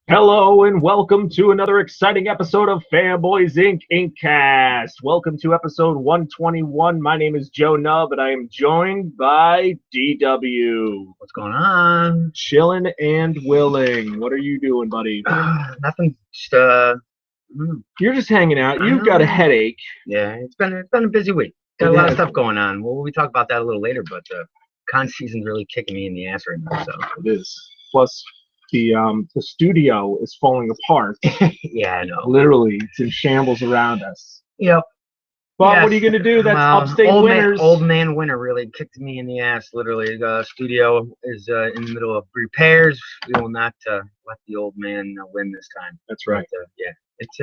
Hello and welcome to another exciting episode of Fanboys Inc. Inkcast. Welcome to episode 121. My name is Joe Nub and I am joined by DW. What's going on? Chilling and willing. What are you doing, buddy? Nothing. Just You're just hanging out. I You've got a know. headache. Yeah, it's been a busy week. Got a It lot of has. stuff going on. Well, we talk about that a little later, but con season's really kicking me in the ass right now. So It is. Plus, the studio is falling apart. yeah, I know. Literally, it's in shambles around us. Yep. But Yes. what are you going to do? That's Well, upstate old winners. man winter really kicked me in the ass. Literally, the studio is in the middle of repairs. We will not let the old man win this time. That's right. But, yeah, it's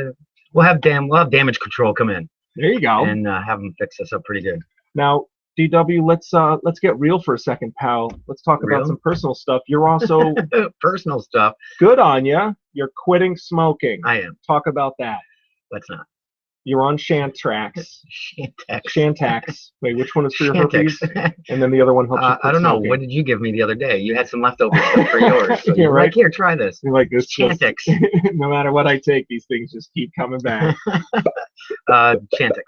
we'll have damage control come in There you go. and have them fix us up pretty good. Now, DW, let's get real for a second, pal. Let's talk about Real? some personal stuff. You're also Personal stuff. good on you. You're quitting smoking. I am. Talk about that. Let's not. You're on Shantrax. Shantex. Shantax. Wait, which one is for your Shantex. herpes? And then the other one helps you quit I don't know. smoking. What did you give me the other day? You had some leftover stuff for yours. So Yeah, you're right. like, here, try this. You're like this. Shantex. No matter what I take, these things just keep coming back. Shantex.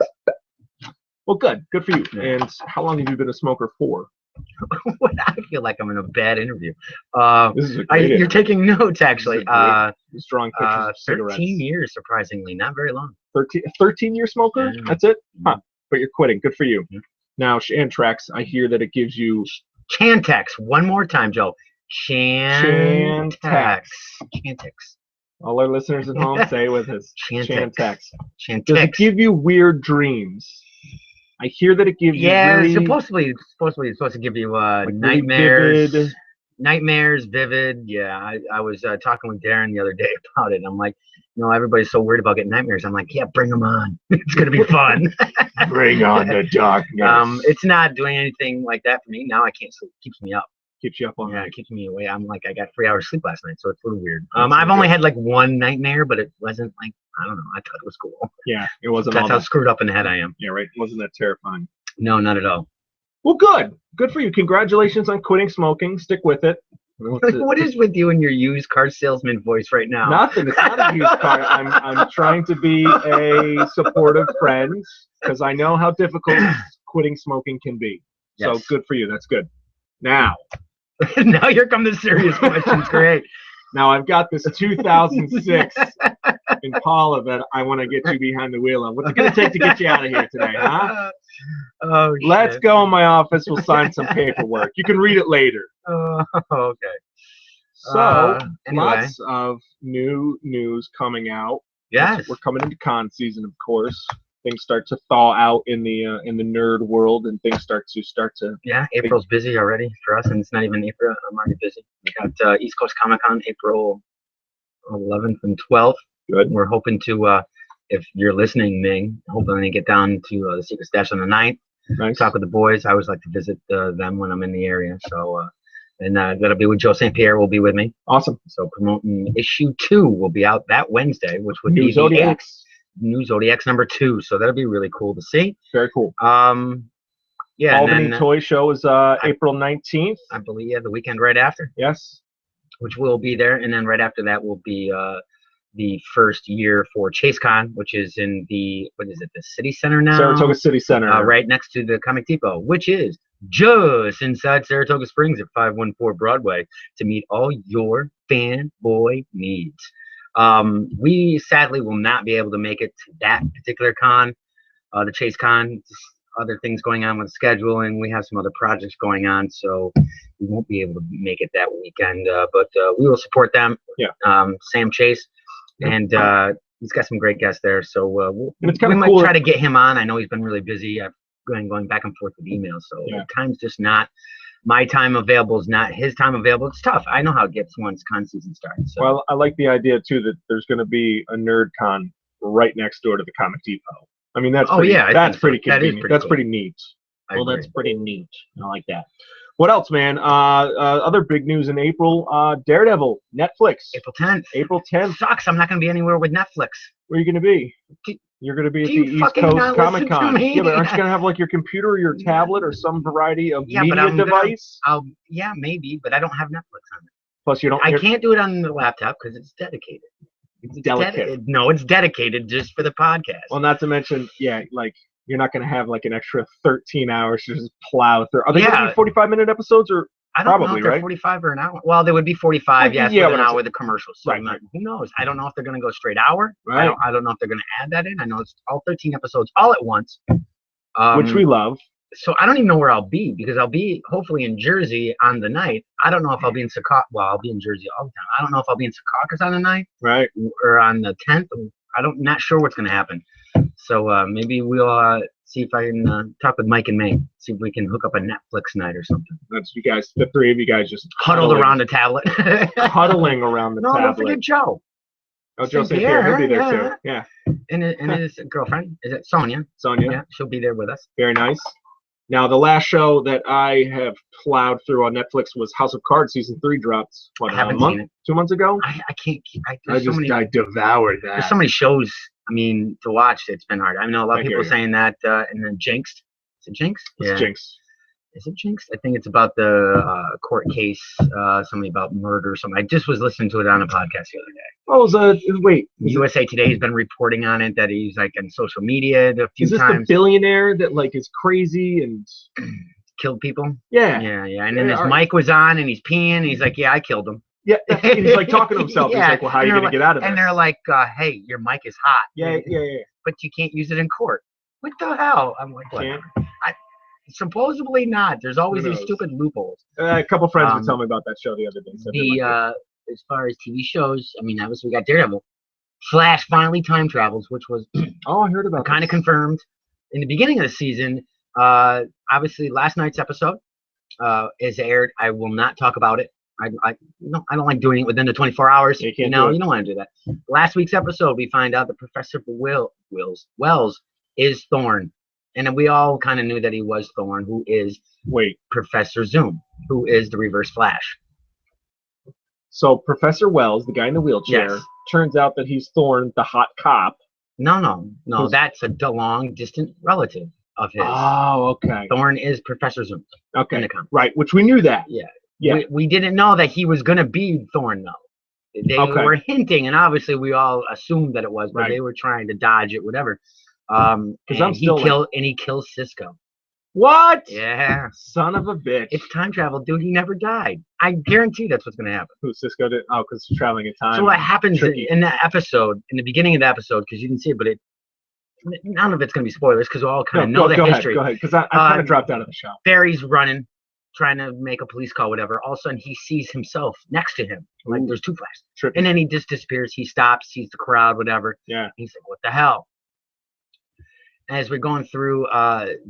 Well, good. Good for you. Yeah. And how long have you been a smoker for? I feel like I'm in a bad interview. This is a great You're interview. taking notes, actually. Just drawing pictures of cigarettes. 13 years, surprisingly. Not very long. 13-year smoker? Yeah. That's it? Huh. But you're quitting. Good for you. Mhm. Now, Shantrax, I hear that it gives you Shantex. One more time, Joe. Shantex. Shantex. all our listeners at home, say it with us. Shantex. Shantex. Shantex. Does it give you weird dreams? I hear that it gives Yeah, you it's really supposed to give you like, really nightmares, vivid. nightmares, vivid. Yeah, I was talking with Darren the other day about it. I'm like, everybody's so worried about getting nightmares. I'm like, yeah, bring them on. It's gonna be fun. Bring on the darkness. It's not doing anything like that for me now. I can't sleep. It keeps me up. Keeps you up all Yeah, night. it keeps me away. I'm like, I got 3 hours sleep last night, so it's a little weird. That's I've so only good. had like one nightmare, but it wasn't like, I don't know. I thought it was cool. Yeah, it wasn't That's all how that. screwed up in the head I am. Yeah, right. It wasn't that terrifying. No, not at all. Well, good. Good for you. Congratulations on quitting smoking. Stick with it. What is with you and your used car salesman voice right now? Nothing. It's not a used car. I'm trying to be a supportive friend because I know how difficult quitting smoking can be. So Yes. good for you. That's good. Now Now here come the serious questions. Great. I've got this 2006 Impala that I want to get you behind the wheel on. What's it going to take to get you out of here today, huh? Oh, Let's shit. go in my office. We'll sign some paperwork. You can read it later. Oh, okay. So, Anyway. lots of new news coming out. Yes. We're coming into con season, of course. Things start to thaw out in the nerd world, and things start to. Yeah, April's busy already for us, and it's not even April. I'm already busy. We got East Coast Comic Con April 11th and 12th. Good. We're hoping to, if you're listening, Ming, hoping to get down to the Secret Stash on the 9th. Nice. Talk with the boys. I always like to visit them when I'm in the area. So, and that'll be with Joe St. Pierre. Will be with me. Awesome. So promoting issue 2 will be out that Wednesday, which would New be Zodiacs. New Zodiacs number 2. So that'll be really cool to see. Very cool. Yeah, Albany and then Toy Show is April 19th. I believe the weekend right after, Yes. which will be there, and then right after that will be the first year for ChaseCon, which is in the City Center now, Saratoga City Center. right next to the Comic Depot, which is just inside Saratoga Springs at 514 Broadway to meet all your fanboy needs. We sadly will not be able to make it to that particular con, the Chase Con. Other things going on with the schedule, and we have some other projects going on, so we won't be able to make it that weekend. But we will support them. Yeah. Sam Chase, and he's got some great guests there. So And it's we kinda might cool try to get him on. I know he's been really busy. I've been going back and forth with emails, so Yeah. time's just not. My time available is not his time available. It's tough. I know how it gets once con season starts. So. Well, I like the idea too that there's going to be a nerd con right next door to the Comic Depot. I mean, that's pretty, yeah, I that's think so. pretty That is convenient. pretty That's cool. pretty neat. I Well, agree. that's pretty neat. I like that. What else, man? Other big news in April. Daredevil, Netflix. April 10th. April 10th. Sucks. I'm not going to be anywhere with Netflix. Where are you going to be? Do- You're going to be at do the you East fucking Coast not Comic listen to Con. me? Yeah, but aren't you going to have like your computer or your tablet or some variety of Yeah, but media I'm gonna- device? Yeah, maybe, but I don't have Netflix on it. Plus, you don't. I can't do it on the laptop because it's dedicated. It's delicate. No, it's dedicated just for the podcast. Well, not to mention, like you're not going to have like an extra 13 hours to just plow through. Are they going to be 45-minute episodes or? I don't Probably, know if they're right? 45 or an hour. Well, they would be 45, yes, yeah, with an hour with the commercials. So right. Who knows? I don't know if they're going to go straight hour. Right. I don't know if they're going to add that in. I know it's all 13 episodes all at once. Which we love. So I don't even know where I'll be because I'll be hopefully in Jersey on the night. I don't know if I'll be in Secaucus. Well, I'll be in Jersey all the time. I don't know if I'll be in Secaucus on the night. Right. Or on the 10th. Not sure what's going to happen. So maybe we'll see if I can talk with Mike and May. See if we can hook up a Netflix night or something. That's you guys, the three of you guys just huddled around the tablet. Huddling around the tablet. No, don't forget Joe. Oh, Joe St. Pierre, he'll be there too. Yeah. And his girlfriend, is it Sonia? Sonia. Yeah, she'll be there with us. Very nice. Now, the last show that I have plowed through on Netflix was House of Cards season 3 dropped. What, I haven't a month? seen it. 2 months ago? I can't. I devoured that. There's so many shows. I mean, to watch. It's been hard. I know a lot of people saying that. And then Jinxed. Is it Jinxed? It's Jinxed. Is it Jinxed? I think it's about the court case, something about murder or something. I just was listening to it on a podcast the other day. Oh, wait. USA Today has been reporting on it, that he's like on social media a few times. Is this the billionaire that like is crazy and killed people? Yeah. And then his mic was on and he's peeing and he's like, yeah, I killed him. Yeah, he's like talking to himself. Yeah. He's like, well, how are you going to get out of this? And they're like, hey, your mic is hot. Yeah. But you can't use it in court. What the hell? I'm like, whatever. Supposedly not. There's always these stupid loopholes. A couple friends were telling me about that show the other day. As far as TV shows, I mean, obviously we got Daredevil. Flash finally time travels, which was I heard about kind of confirmed in the beginning of the season. Obviously, last night's episode is aired. I will not talk about it. I don't like doing it within the 24 hours. You don't want to do that. Last week's episode, we find out that Professor Wells is Thorn. And then we all kind of knew that he was Thorn, who is Professor Zoom, who is the Reverse Flash. So Professor Wells, the guy in the wheelchair, turns out that he's Thorn, the hot cop. No. That's a long, distant relative of his. Oh, okay. Thorn is Professor Zoom. Okay. Right, which we knew that. Yeah. We didn't know that he was going to be Thorn, though. They were hinting, and obviously we all assumed that it was, but they were trying to dodge it, whatever. And he kills Cisco. What? Yeah. Son of a bitch. It's time travel, dude. He never died. I guarantee that's what's going to happen. Who, Cisco did? Oh, because he's traveling in time. So what happens in that episode, in the beginning of the episode, because you didn't see it, but none of it's going to be spoilers because we all kind of know the history. Go ahead, because I kind of dropped out of the show. Barry's running, trying to make a police call, whatever. All of a sudden, he sees himself next to him. Like, there's two flashes. Trippy. And then he just disappears. He stops, sees the crowd, whatever. Yeah. He's like, what the hell? As we're going through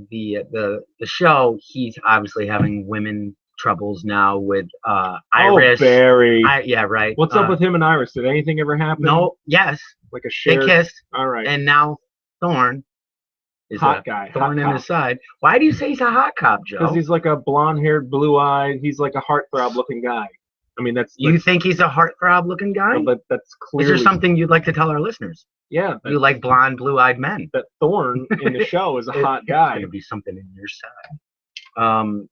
the show, he's obviously having women troubles now with Iris. Oh, Barry. Yeah, right. What's up with him and Iris? Did anything ever happen? No. Yes. Like a shared... They kissed. All right. And now Thorn is hot guy. Thorn in his side. Why do you say he's a hot cop, Joe? Because he's like a blonde-haired, blue-eyed. He's like a heartthrob-looking guy. I mean, that's... You think he's a heartthrob-looking guy? No, but that's clearly... Is there something you'd like to tell our listeners? Yeah. You like blonde, blue-eyed men. That Thorn in the show is a hot guy. There's going to be something in your side.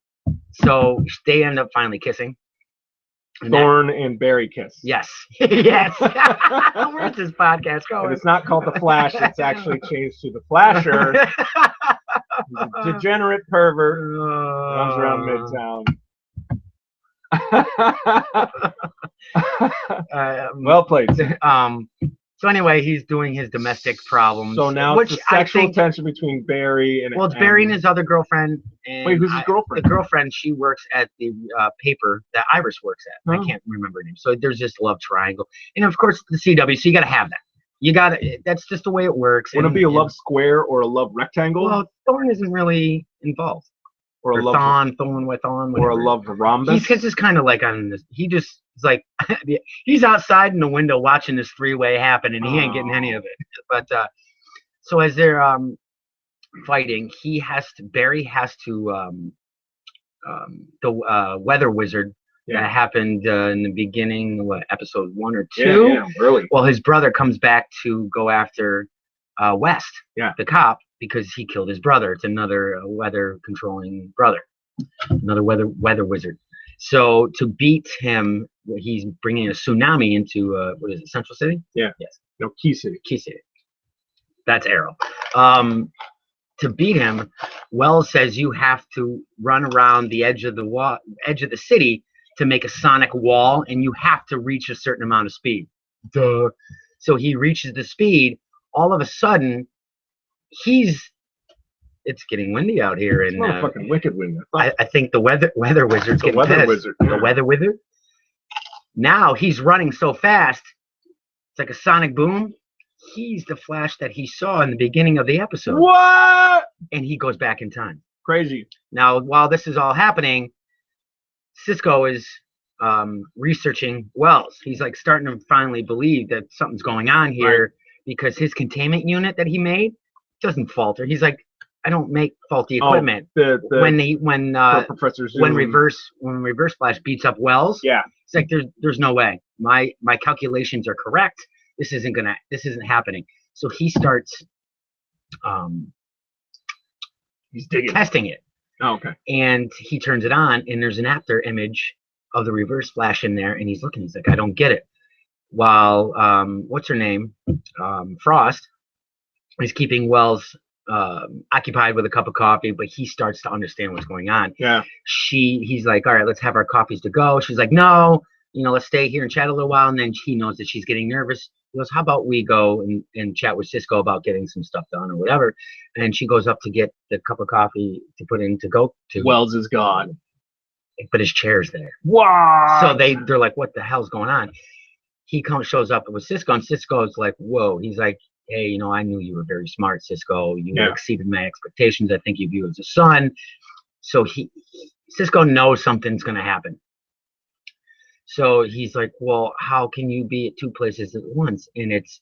So they end up finally kissing. Thorn and Barry kiss. Yes. Yes. Where's this podcast going? And it's not called The Flash. It's actually changed to The Flasher. He's a degenerate pervert. Runs around Midtown. Well played. So anyway, he's doing his domestic problems. So now it's the sexual tension between Barry and... Well, it's Barry and his other girlfriend. And wait, who's his girlfriend? The girlfriend, she works at the paper that Iris works at. I can't remember her name. So there's this love triangle. And of course, the CW, so you got to have that. That's just the way it works. Wouldn't it be a love square or a love rectangle? Well, Thorn isn't really involved. Or a love Thorn with on, or a love rhombus. He's just kind of like on this. He just is like he's outside in the window watching this three-way happen, and he ain't getting any of it. But so as they're fighting, Barry has to the weather wizard that happened in the beginning, episode 1 or 2? Yeah, early. Well, his brother comes back to go after West, the cop, because he killed his brother. It's another weather controlling brother, another weather wizard. So to beat him, he's bringing a tsunami into what is it, Central City? Yeah. Yes. No, Key City. Key City. That's Arrow. To beat him, Wells says you have to run around the edge of the city to make a sonic wall, and you have to reach a certain amount of speed. Duh. So he reaches the speed. All of a sudden, it's getting windy out here, and It's fucking wicked wind. I think the weather wizard's getting weather pissed. wizard. Yeah. The weather wizard. Now he's running so fast, it's like a sonic boom. He's the Flash that he saw in the beginning of the episode. What? And he goes back in time. Crazy. Now, while this is all happening, Cisco is researching Wells. He's like starting to finally believe that something's going on here because his containment unit that he made doesn't falter. He's like, I don't make faulty equipment. When Reverse Flash beats up Wells, yeah, it's like there's no way. My calculations are correct. This isn't happening. So he starts he's digging testing it. Oh, okay. And he turns it on, and there's an after image of the Reverse Flash in there, and he's looking. He's like, I don't get it. While what's her name, Frost, is keeping Wells occupied with a cup of coffee, but he starts to understand what's going on. Yeah. He's like, all right, let's have our coffees to go. She's like, no, let's stay here and chat a little while. And then he knows that she's getting nervous. He goes, how about we go and chat with Cisco about getting some stuff done or whatever. And she goes up to get the cup of coffee to put in to go to. Wells is gone. But his chair's there. Wow. So they're like, what the hell's going on? He shows up with Cisco, and Cisco's like, whoa. He's like, hey, I knew you were very smart, Cisco. You exceeded my expectations. I think of you as a son. So Cisco knows something's going to happen. So he's like, well, how can you be at two places at once? And it's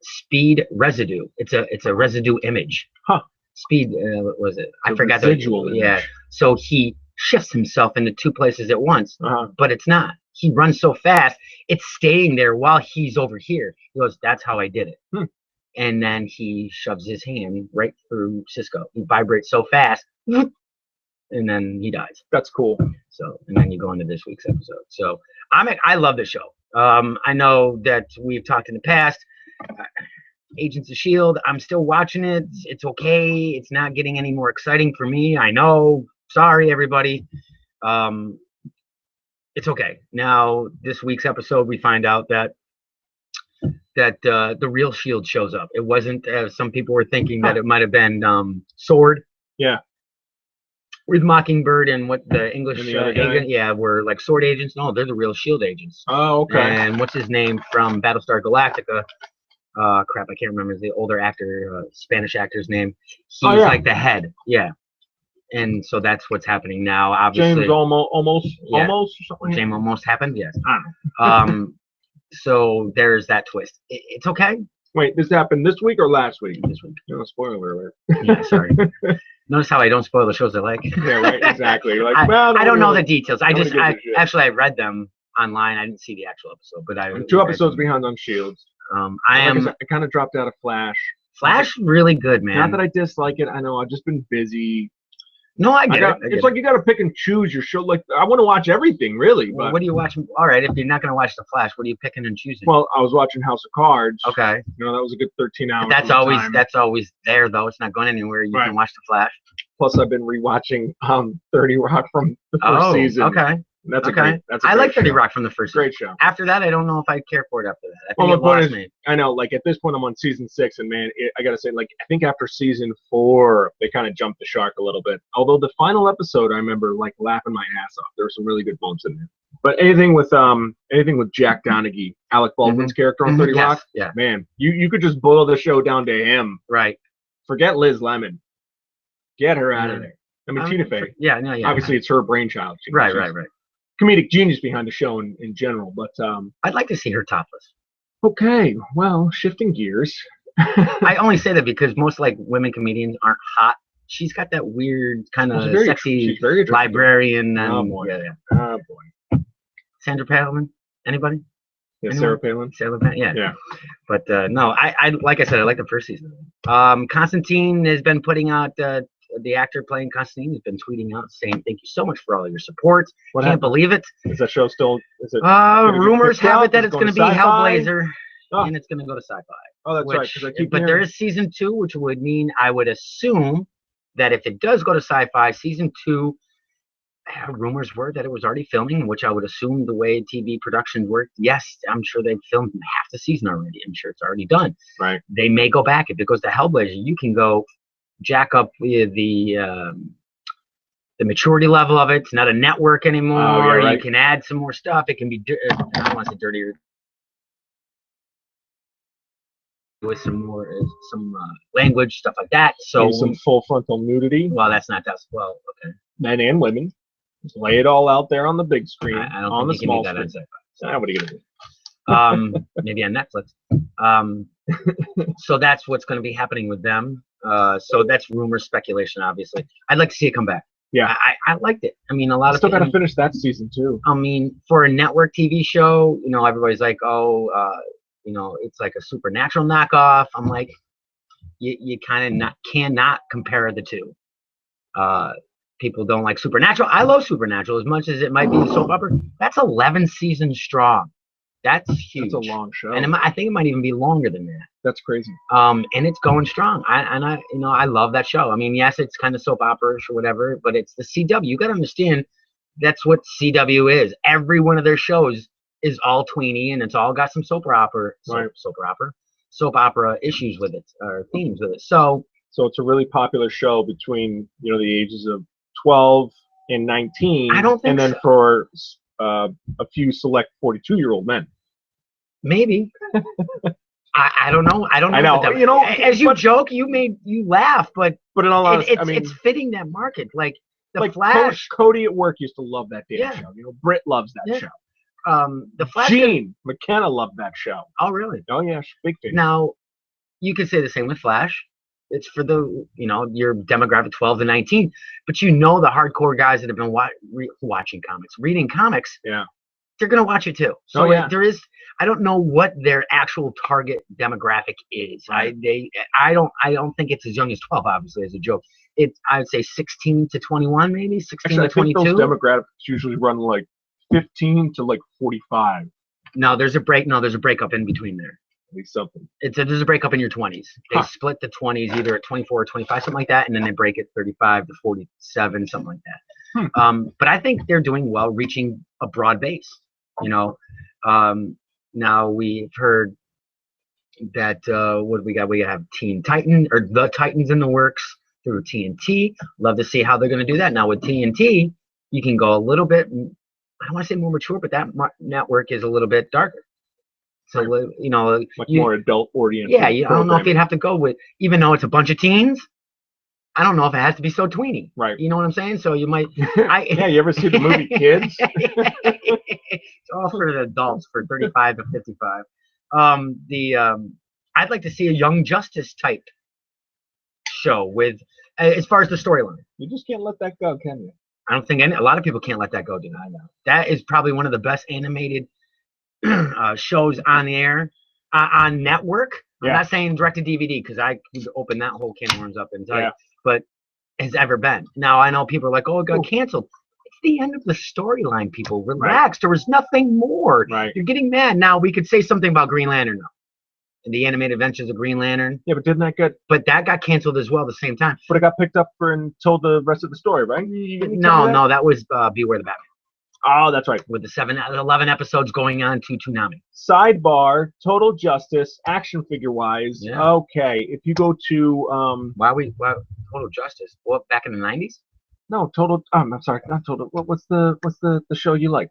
speed residue. It's a residue image. Huh. Speed, what was it? I forgot the visual image. Yeah. So he shifts himself into two places at once, but it's not. He runs so fast, it's staying there while he's over here. He goes, that's how I did it. And then he shoves his hand right through Cisco. He vibrates so fast, and then he dies. That's cool. So, and then you go into this week's episode. So I love the show. I know that we've talked in the past. Agents of S.H.I.E.L.D., I'm still watching it. It's okay. It's not getting any more exciting for me. I know. Sorry, everybody. It's okay. Now, this week's episode, we find out that the real S.H.I.E.L.D. shows up. It wasn't, as some people were thinking, that it might have been Sword. Yeah. With Mockingbird and what the English agent, were like Sword agents. No, they're the real S.H.I.E.L.D. agents. Oh, okay. And what's his name from Battlestar Galactica? Crap, I can't remember the older actor, Spanish actor's name. He's like the head. Yeah. And so that's what's happening now. Obviously, James almost or something. James almost happened. Yes. I don't know. So there's that twist. It's okay. Wait, this happened this week or last week? This week. No, spoiler alert. Yeah, sorry. Notice how I don't spoil the shows I like. Yeah, right. Exactly. You're like, I don't know the details. I read them online. I didn't see the actual episode, but I'm 2 episodes behind on S.H.I.E.L.D. I kind of dropped out of Flash. Flash, really good, man. Not that I dislike it. I know I've just been busy. No, I get it. It's like you got to pick and choose your show. Like, I want to watch everything, really. Well, but what are you watching? All right, if you're not going to watch The Flash, what are you picking and choosing? Well, I was watching House of Cards. Okay. That was a good 13 hours. That's always there, though. It's not going anywhere. You can watch The Flash. Plus, I've been rewatching 30 Rock from the first season. Okay. That's okay. I like 30 Rock from the first season. Great show. After that, I don't know if I care for it after that. I think it lost me. I know, like, at this point, I'm on season 6, and man, I gotta say, like, I think after season 4, they kind of jumped the shark a little bit. Although the final episode, I remember, like, laughing my ass off. There were some really good bumps in there. But anything with Jack Donaghy, Alec Baldwin's character on 30 Rock, man, you could just boil the show down to him. Right. Forget Liz Lemon. Get her out of there. I mean, Tina Fey. Yeah. Obviously, it's her brainchild. Right. Comedic genius behind the show in general, but I'd like to see her topless. Okay, well, shifting gears. I only say that because most women comedians aren't hot. She's got that weird kind of sexy librarian. And, oh boy. Oh boy. Sandra Palin? Anybody? Yeah, Sarah Palin. Sarah Palin. Yeah. But no, I like I said, I like the first season. Constantine has been putting out the actor playing Constantine, has been tweeting out saying, "Thank you so much for all your support." What Can't happened? believe it. Is that show still? Is it? Rumors picked have up? it that Is it it's going to be going to Sci-Fi? Hellblazer, Oh. and it's going to go to Sci-Fi. Oh, that's right. 'Cause I keep But hearing... there is season 2, which would mean I would assume that if it does go to Sci-Fi, season 2, rumors were that it was already filming, which I would assume the way TV productions work. Yes, I'm sure they've filmed half the season already. I'm sure it's already done. Right. They may go back. If it goes to Hellblazer, you can go jack up the maturity level of it. It's not a network anymore. Oh, yeah, right. You can add some more stuff. It can be, I don't want to say dirtier, with some more language, stuff like that. So maybe some full frontal nudity. Well, that's not that. Well, okay. Men and women. Just lay it all out there on the big screen. I don't on the think you can small do that screen. on Sci-Fi. So what are you gonna do? Maybe on Netflix. So that's what's going to be happening with them. So that's rumor, speculation. Obviously, I'd like to see it come back. Yeah, I liked it. I mean, a lot of still got to finish that season too. I mean, for a network TV show, you know, everybody's like, oh, you know, it's like a Supernatural knockoff. I'm like, you kind of cannot compare the two. People don't like Supernatural. I love Supernatural as much as it might be a soap opera. That's 11 seasons strong. That's huge. That's a long show. And I think it might even be longer than that. That's crazy. And it's going strong. I you know, I love that show. I mean, yes, it's kind of soap opera-ish or whatever, but it's the CW. You got to understand that's what CW is. Every one of their shows is all tweeny, and it's all got some soap opera issues with it, or themes with it. So it's a really popular show between, you know, the ages of 12 and 19. I don't think and then so. For a few select 42-year-old men. Maybe. I don't know. I don't know. I know. You know, as you joke, you laugh, but in all honesty, I mean, it's fitting that market. Like the like Flash. Cody at work used to love that damn show. You know, Britt loves that show. The Flash. Gene McKenna loved that show. Oh, really? Oh, yeah, big fan. Now, you could say the same with Flash. It's for the, you know, your demographic 12 to 19, but you know the hardcore guys that have been watching comics, reading comics. Yeah. They're gonna watch it too. So there is. I don't know what their actual target demographic is. Right. I don't think it's as young as 12. Obviously, as a joke, I'd say 16 to 21, maybe 16 to 22. I think those demographics usually run like 15 to like 45. No, there's a breakup in between there. At least something. There's a breakup in your 20s. They split the 20s either at 24 or 25, something like that, and then they break it 35 to 47, something like that. But I think they're doing well, reaching a broad base. You know, now we've heard that what do we got? We have Teen Titan, or the Titans in the works through TNT. Love to see how they're going to do that. Now with TNT, you can go a little bit, I don't want to say more mature, but that network is a little bit darker. So, you know, much more adult oriented. Yeah, I don't know if you'd have to go with, even though it's a bunch of teens, I don't know if it has to be so tweeny. Right. You know what I'm saying? So you might. Yeah, you ever see the movie Kids? It's all for the adults, for 35 to 55. I'd like to see a Young Justice type show with, as far as the storyline. You just can't let that go, can you? I don't think a lot of people can't let that go, dude. I know. That is probably one of the best animated shows on the air, on network. I'm not saying direct to DVD, because I could open that whole can of worms up and tell you, but has ever been. Now I know people are like, oh, it got canceled. It's the end of the storyline, people. Relax. There was nothing more. You're getting mad. Now we could say something about Green Lantern now. And the animated adventures of Green Lantern. Yeah, but didn't that get... But that got canceled as well at the same time. But it got picked up and told the rest of the story, right? No, that was Beware the Batman. Oh, that's right. With the 11 episodes going on to Toonami. Sidebar, Total Justice, action figure-wise. Yeah. Okay, if you go to... Why Total Justice? What, back in the 90s? No, Total... I'm sorry, not Total... What's the show you like?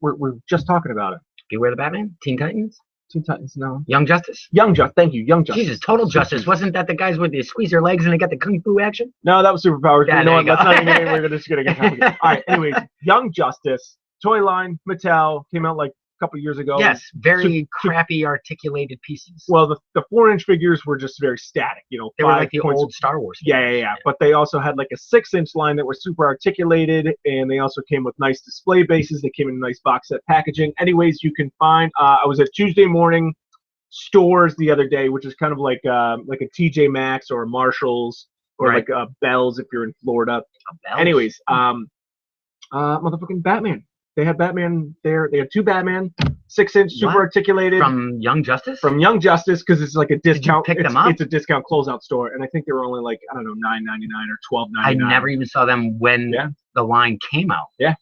We're just talking about it. Beware the Batman? Teen Titans? Teen Titans, no. Young Justice? Thank you, Young Justice. Jesus, Total Justice. Wasn't that the guys where they squeeze their legs and they got the kung fu action? No, that was Superpowers. Yeah, you know what? Let's not even... We're just going to get complicated. All right, anyways, Young Justice, toy line, Mattel, came out like a couple years ago. Yes, very crappy articulated pieces. Well, the 4-inch figures were just very static, you know. They were like the old Star Wars figures. Yeah. But they also had like a 6-inch line that were super articulated, and they also came with nice display bases. They came in nice box set packaging. Anyways, you can find, I was at Tuesday Morning Stores the other day, which is kind of like a TJ Maxx or a Marshall's or Right. like Bells if you're in Florida. Bells? Anyways, motherfucking Batman. They had Batman there. They had 2 Batman, 6-inch, super What? articulated From Young Justice? from Young Justice because it's like a discount. pick them up? It's a discount closeout store, and I think they were only like I don't know $9.99 or $12.99. I never even saw them when Yeah. the line came out. Yeah.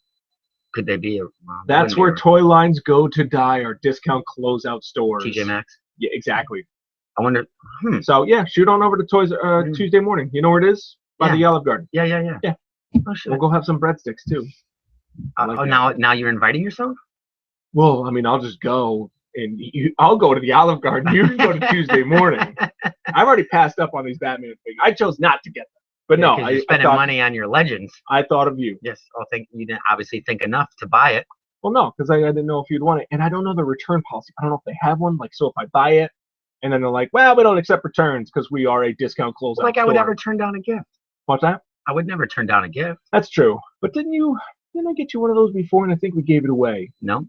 Could they be? That's where toy lines go to die, are discount closeout stores. TJ Maxx. Yeah, exactly. I wonder. So yeah, shoot on over to Toys Tuesday morning. You know where it is? By Yeah. the Olive Garden. Yeah. Yeah. Oh shit. We'll go have some breadsticks too. like oh, that. now you're inviting yourself? Well, I mean, I'll just go and I'll go to the Olive Garden. You can go to Tuesday morning. I've already passed up on these Batman things. I chose not to get them, but no, you're spending money on your legends. I thought of you. Yes, you didn't obviously think enough to buy it. Well, no, because I didn't know if you'd want it, and I don't know the return policy. I don't know if they have one. Like, so if I buy it, and then they're like, "Well, we don't accept returns because we are a discount closeout." Like I store. would never turn down a gift. What's that? I would never turn down a gift. That's true. But didn't I get you one of those before, and I think we gave it away? No.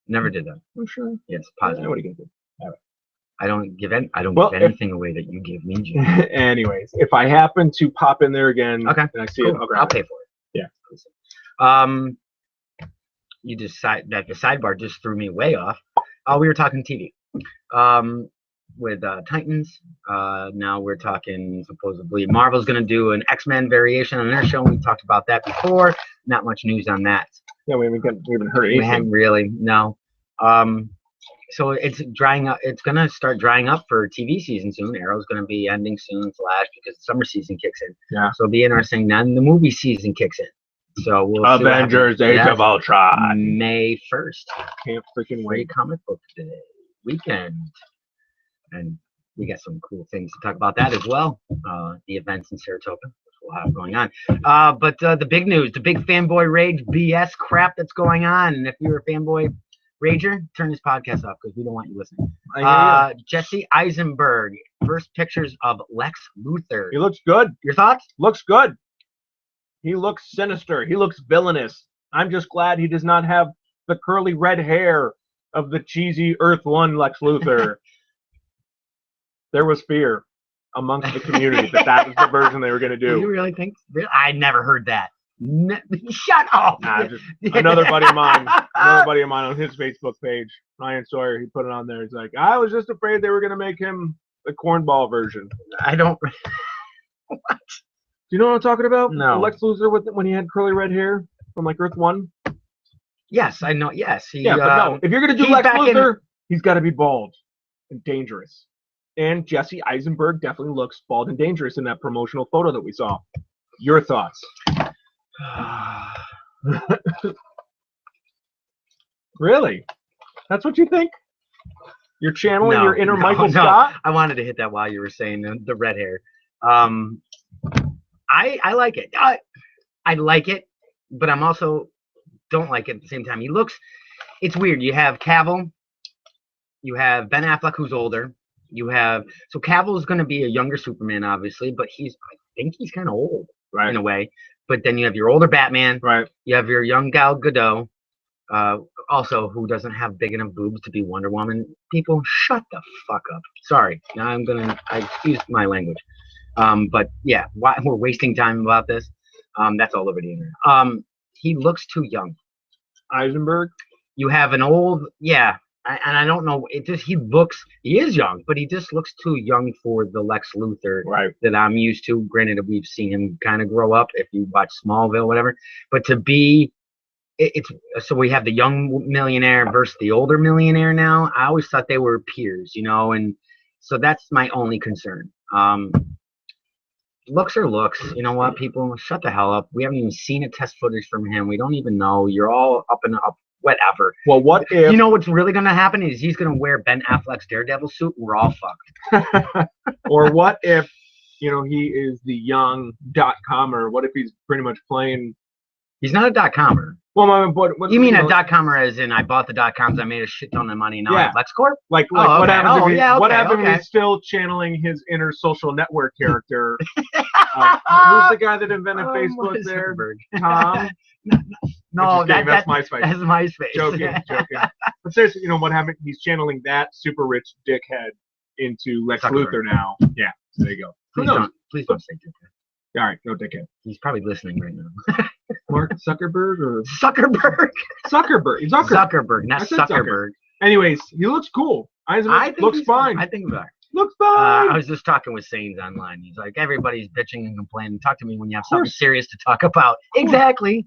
Never did that. I'm sure. Yes, I positive. would have given it. All right. I don't give Well, anything away that you give me, Jim. Anyways, if I happen to pop in there again, Okay. and I see Cool. it, I'll grab I'll it. pay for it. Yeah. You decide that the sidebar just threw me way off. We were talking TV. With Titans. Now we're talking supposedly Marvel's going to do an X-Men variation on their show. We talked about that before. Not much news on that. Yeah, we haven't heard anything. We haven't really, no. So it's drying up. It's going to start drying up for TV season soon. Arrow's going to be ending soon, Flash, because the summer season kicks in. Yeah. So it'll be interesting. Then the movie season kicks in. So we'll see what Avengers: happens. Age of Ultron. May 1st. Can't freaking Free wait. comic book day weekend. And we got some cool things to talk about that as well. The events in Saratoga, which we'll have going on. But the big news, the big fanboy rage BS crap that's going on. And if you're a fanboy rager, turn this podcast off because we don't want you listening. Jesse Eisenberg, first pictures of Lex Luthor. He looks good. Your thoughts? Looks good. He looks sinister. He looks villainous. I'm just glad he does not have the curly red hair of the cheesy Earth 1 Lex Luthor. There was fear amongst the community that was the version they were going to do. You really think? I never heard that. Shut up. Nah, just another buddy of mine on his Facebook page, Ryan Sawyer, he put it on there. He's like, I was just afraid they were going to make him the cornball version. I don't. What? Do you know what I'm talking about? No. Lex Luthor when he had curly red hair from like Earth 1? Yes, I know. Yes. Yeah, but no. If you're going to do Lex Luthor, he's got to be bald and dangerous. And Jesse Eisenberg definitely looks bald and dangerous in that promotional photo that we saw. Your thoughts? Really? That's what you think? You're channeling your inner Michael Scott? I wanted to hit that while you were saying the red hair. I like it. I like it, but I'm also don't like it at the same time. It's weird. You have Cavill, you have Ben Affleck, who's older. So Cavill is going to be a younger Superman, obviously, but I think he's kind of old, right, in a way. But then you have your older Batman, right? You have your young Gal Gadot, also who doesn't have big enough boobs to be Wonder Woman. People, shut the fuck up. Sorry, now I excuse my language. But yeah, why we're wasting time about this? That's all over the internet. He looks too young. Eisenberg. You have an old, yeah. And I don't know. He is young, but he just looks too young for the Lex Luthor that I'm used to. Granted, we've seen him kind of grow up if you watch Smallville, whatever. But so we have the young millionaire versus the older millionaire now. I always thought they were peers, and so that's my only concern. Looks are looks. You know what, people? Shut the hell up. We haven't even seen a test footage from him. We don't even know. You're all up and up. Whatever. Well, what if... You know what's really going to happen is he's going to wear Ben Affleck's Daredevil suit and we're all fucked. Or what if, he is the young .comer? What if he's pretty much playing... He's not a .comer. Well, you mean a .comer as in I bought the .coms, I made a shit ton of money, now I have LexCorp? What happens if he's still channeling his inner social network character? Who's the guy that invented Facebook there? Tom? No, that's MySpace. That's MySpace. Joking. But seriously, what happened? He's channeling that super rich dickhead into Lex Luthor now. Yeah, there you go. Please don't say dickhead. All right, no dickhead. He's probably listening right now. Mark Zuckerberg or Zuckerberg? Zuckerberg, not Zuckerberg. Anyways, he looks cool. I think looks fine. I think about it. Looks fine. I was just talking with Sains online. He's like, everybody's bitching and complaining. Talk to me when you have something serious to talk about. Exactly.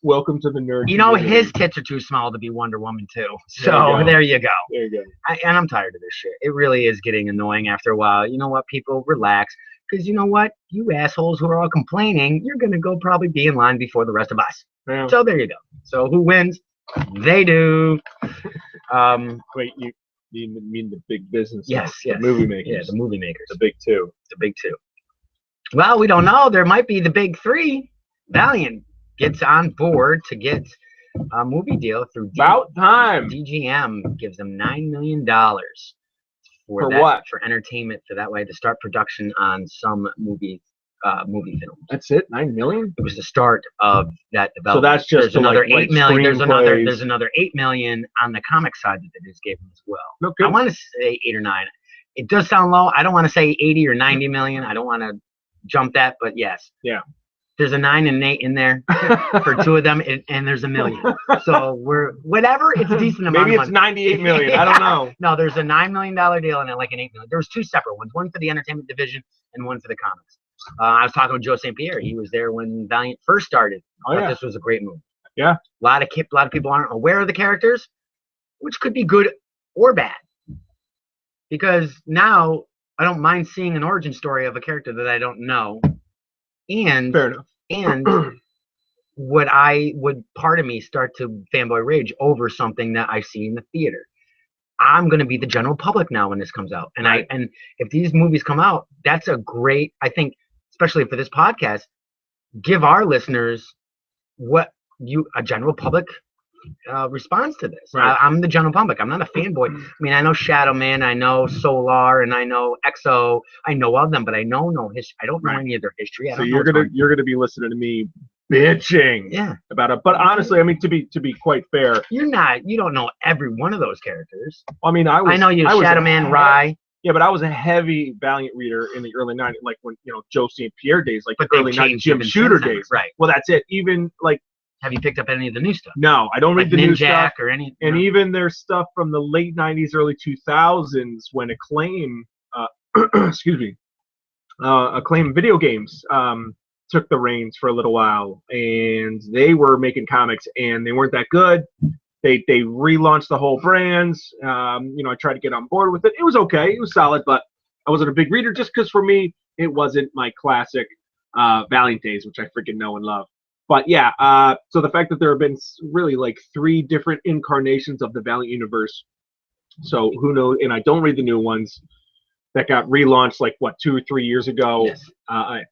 Welcome to the nerd. You know, his tits are too small to be Wonder Woman too. So there you go. There you go. And I'm tired of this shit. It really is getting annoying after a while. You know what? People, relax. Because you know what? You assholes who are all complaining, you're going to go probably be in line before the rest of us. Yeah. So there you go. So who wins? They do. Wait, you mean the big business? Yes. The movie makers. Yeah, the movie makers. The big two. The big two. Well, we don't know. There might be the big three. Valiant gets on board to get a movie deal through About time. DGM gives them $9 million for what? For entertainment, for that way to start production on some movie film. That's it? $9 million? It was the start of that development. So that's just another $8 million. There's another $8 million on the comic side that they just gave them as well. Okay. I want to say 8 or 9. It does sound low. I don't want to say 80 or 90 million. I don't want to jump that, but yes. Yeah. There's a 9 and an 8 in there for two of them, and there's $1 million. So we're whatever. It's a decent amount. Maybe it's $98 million. I don't know. No, there's a $9 million deal and like an $8 million. There was two separate ones, one for the entertainment division and one for the comics. I was talking with Joe St. Pierre. He was there when Valiant first started. This was a great move. Yeah. A lot of people aren't aware of the characters, which could be good or bad. Because now I don't mind seeing an origin story of a character that I don't know. And fair enough. And would part of me start to fanboy rage over something that I see in the theater. I'm going to be the general public now when this comes out. And and if these movies come out, that's a great, I think, especially for this podcast, give our listeners a general public response to this. Right. I'm the general public. I'm not a fanboy. I mean, I know Shadow Man, I know Solar, and I know EXO. I know of them, but I know no history. I don't know any of their history. So you're gonna be listening to me bitching about it. But honestly, I mean, to be quite fair, you don't know every one of those characters. I mean, I know Shadow Man, Rai. Yeah, but I was a heavy Valiant reader in the early 90s, like when, Joe St. Pierre days, like the early 90s Jim Shooter days. Right. Well, that's it. Even like, have you picked up any of the new stuff? No, I don't read the new stuff. Or any, and even there's stuff from the late 90s, early 2000s when Acclaim, Acclaim Video Games took the reins for a little while, and they were making comics, and they weren't that good. They relaunched the whole brands. I tried to get on board with it. It was okay. It was solid, but I wasn't a big reader just because for me, it wasn't my classic Valiant days, which I freaking know and love. But yeah, so the fact that there have been really like 3 different incarnations of the Valiant universe. So who knows? And I don't read the new ones that got relaunched like 2 or 3 years ago. Yes.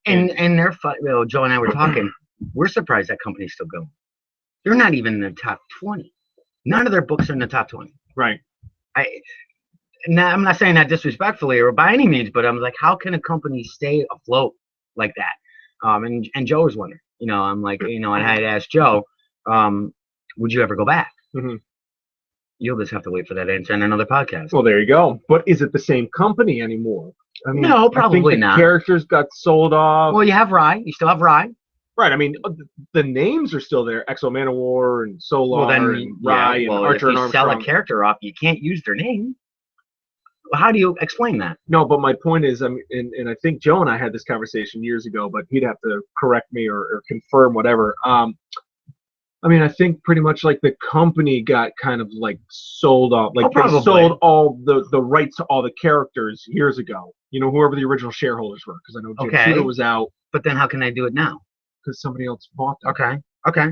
And they're fun. Joe and I were talking. We're surprised that company's still going. They're not even in the top 20. None of their books are in the top 20. Right. I'm not saying that disrespectfully or by any means, but I'm like, how can a company stay afloat like that? And Joe was wondering. I'm like, and I had asked Joe, would you ever go back? Mm-hmm. You'll just have to wait for that answer in another podcast. Well, there you go. But is it the same company anymore? I mean, no, probably I think the not. Characters got sold off. Well, you have Rai. You still have Rai. Right. I mean, the names are still there. Exo Manowar and Solar and Rai and Archer and Armstrong. If you sell a character off, you can't use their name. Well, how do you explain that? No, but my point is, and I think Joe and I had this conversation years ago, but he'd have to correct me or confirm whatever. I mean, I think pretty much like the company got kind of like sold off. Like they sold all the rights to all the characters years ago. Whoever the original shareholders were, because I know Jim Shooter was out. But then how can they do it now? Because somebody else bought them. Okay.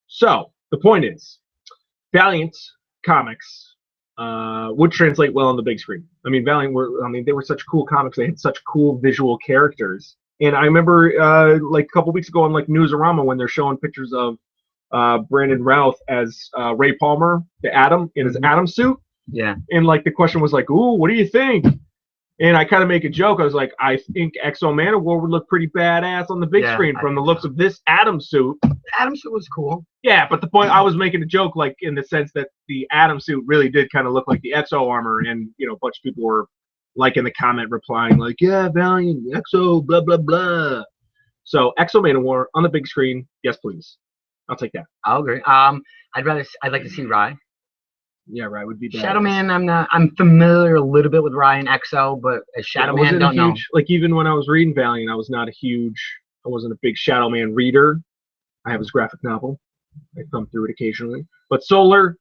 So the point is, Valiant comics would translate well on the big screen. I mean, they were such cool comics. They had such cool visual characters. And I remember like a couple weeks ago on like Newsarama when they're showing pictures of Brandon Routh as Ray Palmer, the Atom, in his Atom suit. Yeah. And like the question was like, ooh, what do you think? And I kind of make a joke. I was like, I think Exo Manowar would look pretty badass on the big screen from the looks of this Atom suit. The Atom suit was cool. Yeah, but the point I was making a joke, like in the sense that the Atom suit really did kind of look like the Exo armor, and a bunch of people were like in the comment replying like, yeah, Valiant, Exo, blah blah blah. So Exo Manowar on the big screen, yes please. I'll take that. I'll agree. I'd like to see Rye. Yeah, Rye would be bad. Shadow Man, I'm familiar a little bit with Rye and Exo, but as Shadow Man, don't know. Like even when I was reading Valiant, I wasn't a big Shadow Man reader. I have his graphic novel. I thumb through it occasionally. But Solar,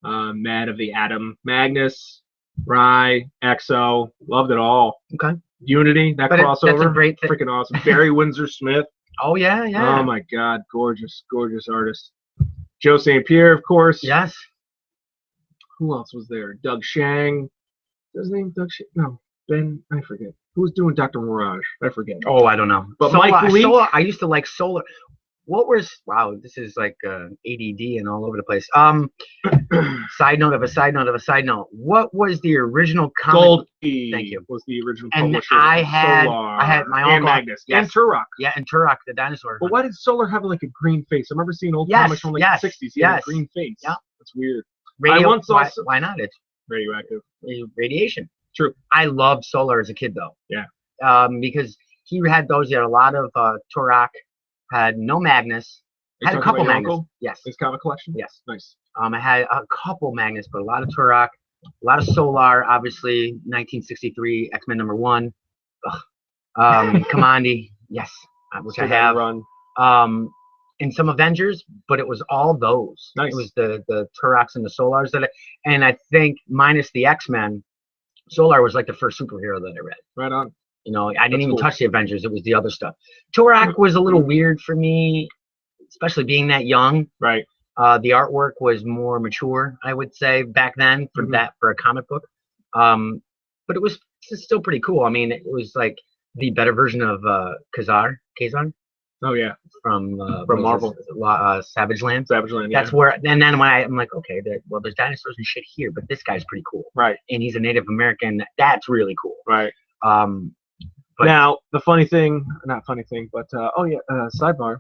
Mad of the Atom, Magnus, Rye, Exo, loved it all. Okay. Unity, that crossover, that's a great thing. Freaking awesome. Barry Windsor Smith. Oh yeah. Oh my God, gorgeous artist. Joe St. Pierre, of course. Yes. Who else was there? Doug Shang. His name Doug Shang? No, Ben. I forget. Who was doing Dr. Mirage? I forget. Oh, I don't know. But Mike Leake. I used to like Solar. What was? Wow, this is like ADD and all over the place. Side note of a side note of a side note. What was the original comic? Gold. Thank you. Was the original and publisher. I had my uncle and Magnus. Yes. And Turok. Yeah, and Turok the dinosaur. But why did Solar have like a green face? I remember seeing old comics from like the 60s. He had a green face. Yeah. That's weird. Why not? It's radioactive. Radiation. True. I loved Solar as a kid though. Yeah. Because he had those. He had a lot of Turok. Had no Magnus. Had a couple Magnus. Yes. His comic collection. Yes. Nice. I had a couple Magnus, but a lot of Turok, a lot of Solar. Obviously, 1963 X-Men #1. Commandi. Yes, which I have. Run. And some Avengers, but it was all those. Nice. It was the Turoks and the Solars and I think minus the X-Men, Solar was like the first superhero that I read. Right on. You know, I didn't even touch the Avengers. It was the other stuff. Turok was a little weird for me, especially being that young. Right. The artwork was more mature, I would say, back then for a comic book. But it was still pretty cool. I mean, it was like the better version of Kazar. Oh yeah, from Marvel, Savage Land. Savage Land. Yeah. That's where. And then when I'm like, okay, there's dinosaurs and shit here, but this guy's pretty cool. Right. And he's a Native American. That's really cool. Right. But now the funny thing, not funny thing, but sidebar.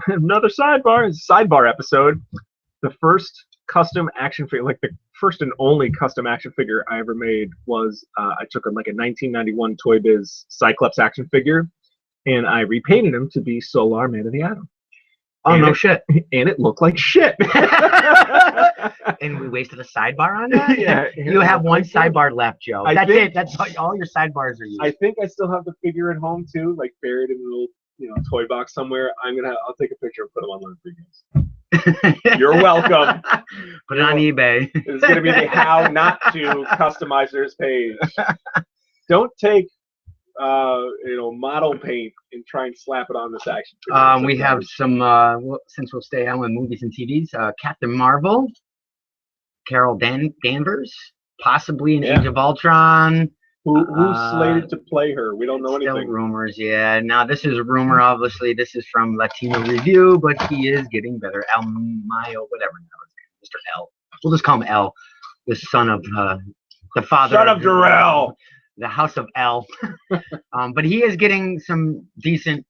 Another sidebar. It's a sidebar episode. The first custom action figure, like the first and only custom action figure I ever made was I took like a 1991 Toy Biz Cyclops action figure. And I repainted him to be Solar Man of the Atom. Oh, no shit. And it looked like shit. And we wasted a sidebar on that? Yeah. You have one sidebar left, Joe. That's it. That's all your sidebars are used. I think I still have the figure at home, too, like buried in a little toy box somewhere. I'll take a picture and put them on one of the videos. You're welcome. Put it on eBay. It's going to be the how not to customizers page. Don't take model paint and try and slap it on this action figure. We have some, since we'll stay on with movies and TVs, Captain Marvel, Carol Danvers, possibly in Age of Ultron. Who's slated to play her? We don't know anything. Still rumors, yeah. Now, this is a rumor, obviously. This is from Latino Review, but he is getting better. El Mayo, whatever. Mr. L. We'll just call him L, the son of the father. Son of Jor-El. The House of L. But he is getting some decent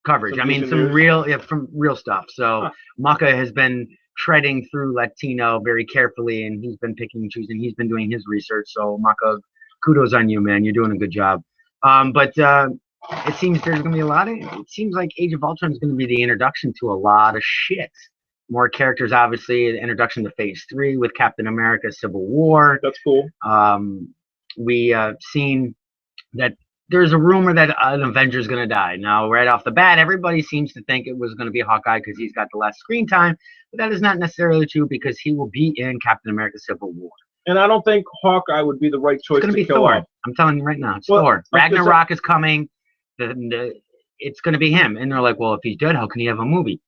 coverage. Some real stuff. So Maka has been treading through Latino very carefully, and he's been picking and choosing. He's been doing his research. So Maka, kudos on you, man. You're doing a good job. But it seems there's going to be it seems like Age of Ultron is going to be the introduction to a lot of shit. More characters, obviously. The introduction to Phase 3 with Captain America: Civil War. That's cool. We seen that there's a rumor that an Avenger is going to die. Now, right off the bat, everybody seems to think it was going to be Hawkeye because he's got the less screen time, but that is not necessarily true because he will be in Captain America: Civil War. And I don't think Hawkeye would be the right choice. It's going to be Thor. I'm telling you right now, it's Thor. Ragnarok is coming. It's going to be him. And they're like, well, if he's dead, how can he have a movie?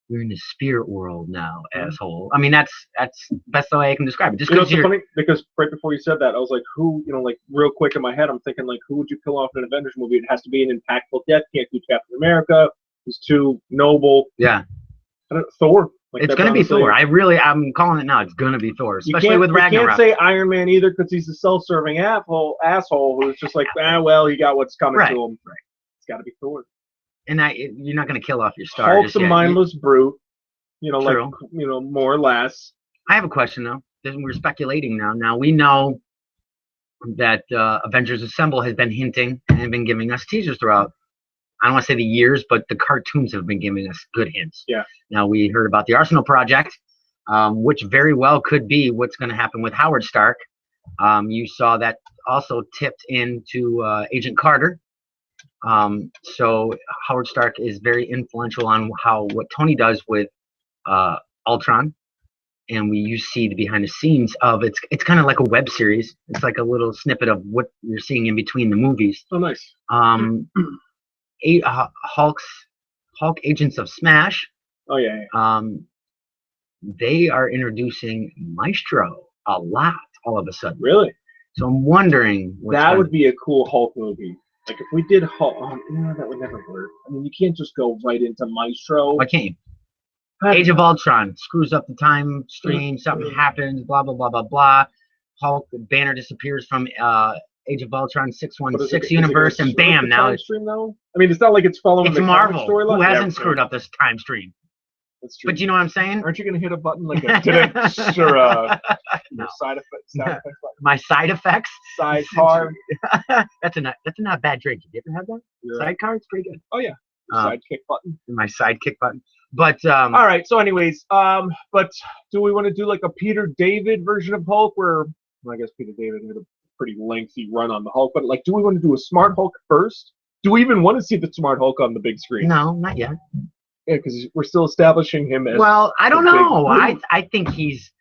You're in the spirit world now, asshole. I mean, that's the best way I can describe it. Just it's funny because right before you said that, I was like, who, like real quick in my head, I'm thinking like, who would you kill off in an Avengers movie? It has to be an impactful death. Can't do Captain America. He's too noble. Yeah. Thor. It's going to be Thor. I'm calling it now. It's going to be Thor, especially with Ragnarok. You can't say Iron Man either because he's a self-serving asshole who's just like, he got what's coming to him. Right. It's got to be Thor. And you're not going to kill off your star. Hulk's a mindless brute, True. more or less. I have a question though. We're speculating now. Now we know that Avengers Assemble has been hinting and been giving us teasers throughout. I don't want to say the years, but the cartoons have been giving us good hints. Yeah. Now we heard about the Arsenal Project, which very well could be what's going to happen with Howard Stark. You saw that also tipped into Agent Carter. So Howard Stark is very influential on what Tony does with Ultron. And you see the behind the scenes of it's kind of like a web series. It's like a little snippet of what you're seeing in between the movies. Oh, nice. Hulk Agents of Smash. Oh yeah. They are introducing Maestro a lot all of a sudden. Really? So I'm wondering. That would be a cool Hulk movie. Like if we did Hulk, no, that would never work. I mean, you can't just go right into Maestro. Why can't you? Age of Ultron screws up the time stream. Something happens. Blah blah blah blah blah. Hulk Banner disappears from Age of Ultron 616 universe, and bam! Now it's stream though. I mean, it's not like it's following it's the Marvel. storyline. Who hasn't screwed up this time stream? That's true. But you know what I'm saying? Aren't you gonna hit a button like a or no. side effects? Button? My side effects. Sidecar. That's a not bad drink. Have you ever had that? Sidecar, it's pretty good. Oh yeah. Sidekick button. My sidekick button. But all right. So, anyways, but do we want to do like a Peter David version of Hulk, where I guess Peter David had a pretty lengthy run on the Hulk, but like, do we want to do a Smart Hulk first? Do we even want to see the Smart Hulk on the big screen? No, not yet. Yeah, because we're still establishing him as. Well, I don't know. I think he's.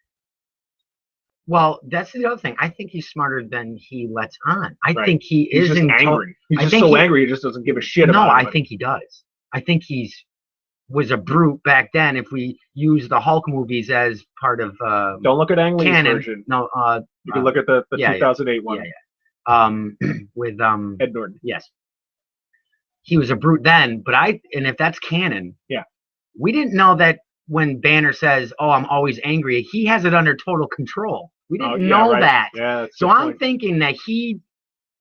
Well, that's the other thing. I think he's smarter than he lets on. I think he is angry. He's just so angry he just doesn't give a shit about it. No, I think he does. I think was a brute back then. If we use the Hulk movies as part of don't look at Ang Lee's canon. Version. No, you can look at the 2008 one. Yeah. With Ed Norton. Yes, he was a brute then. But and if that's canon, we didn't know that when Banner says, "Oh, I'm always angry," he has it under total control. We didn't know that. Yeah, so I'm thinking that he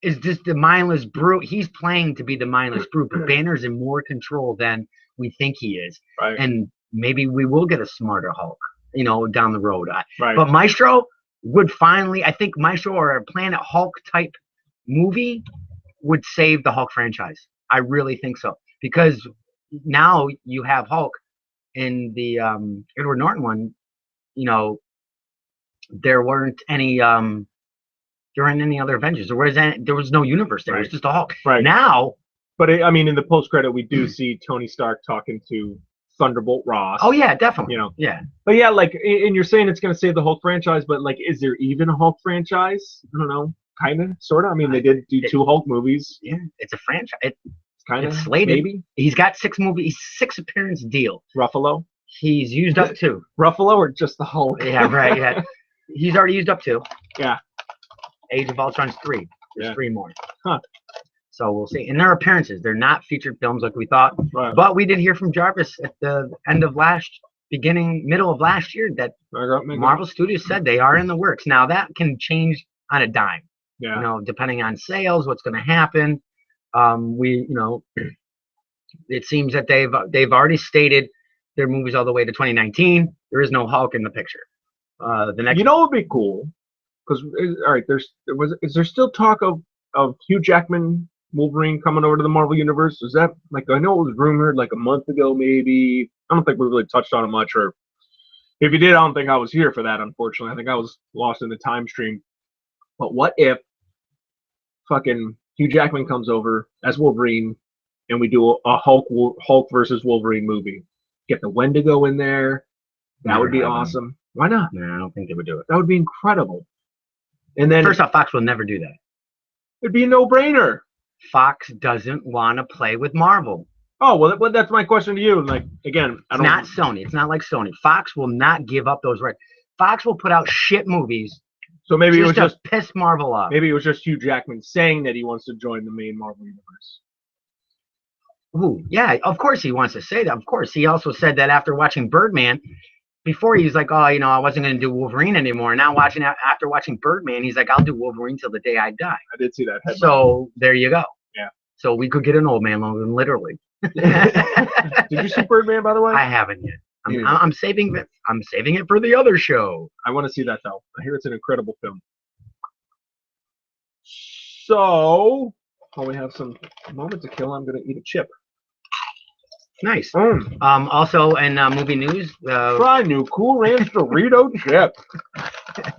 is just the mindless brute. He's playing to be the mindless brute, but Banner's in more control than we think he is. Right. And maybe we will get a smarter Hulk, down the road. Right. But Maestro would finally, I think Maestro or a Planet Hulk type movie would save the Hulk franchise. I really think so. Because now you have Hulk in the Edward Norton one, there weren't any other Avengers. There was no universe there. It was just a Hulk. Right. Now, but in the post credit, we do see Tony Stark talking to Thunderbolt Ross. Oh yeah, definitely. Yeah. But yeah, like, and you're saying it's going to save the Hulk franchise, but like, is there even a Hulk franchise? I don't know. Kind of, sort of. I mean, they did do 2 Hulk movies. Yeah, it's a franchise. It's kind of slated. Maybe he's got 6 movies, 6 appearance deal. Ruffalo. He's used up 2. Ruffalo or just the Hulk? Yeah, right. Yeah. He's already used up 2. Yeah. Age of Ultron's 3. There's 3 more. Huh. So we'll see. And their appearances, they're not featured films like we thought. Right. But we did hear from Jarvis at the middle of last year that Marvel Studios said they are in the works. Now that can change on a dime. Yeah. Depending on sales, what's going to happen. It seems that they've already stated their movies all the way to 2019. There is no Hulk in the picture. The next. It would be cool because all right, is there still talk of Hugh Jackman Wolverine coming over to the Marvel Universe? Is that like, I know it was rumored like a month ago maybe. I don't think we really touched on it much, or if you did, I don't think I was here for that, unfortunately. I think I was lost in the time stream. But what if fucking Hugh Jackman comes over as Wolverine and we do a Hulk versus Wolverine movie? Get the Wendigo in there. That would be awesome. Why not? No, I don't think they would do it. That would be incredible. And then first off, Fox will never do that. It'd be a no-brainer. Fox doesn't want to play with Marvel. Oh, well, that's my question to you. Like, again, it's not Sony. It's not like Sony. Fox will not give up those rights. Fox will put out shit movies. So maybe it was just piss Marvel off. Maybe it was just Hugh Jackman saying that he wants to join the main Marvel universe. Ooh, yeah, of course he wants to say that. Of course, he also said that after watching Birdman. Before he was like, oh, I wasn't going to do Wolverine anymore. Now after watching Birdman, he's like, I'll do Wolverine till the day I die. I did see that headline. So there you go. Yeah. So we could get an old man Logan, literally. Did you see Birdman, by the way? I haven't yet. I'm saving it. I'm saving it for the other show. I want to see that though. I hear it's an incredible film. So, while we have some moment to kill, I'm going to eat a chip. Nice. Also, in movie news, try new Cool Ranch Dorito chip.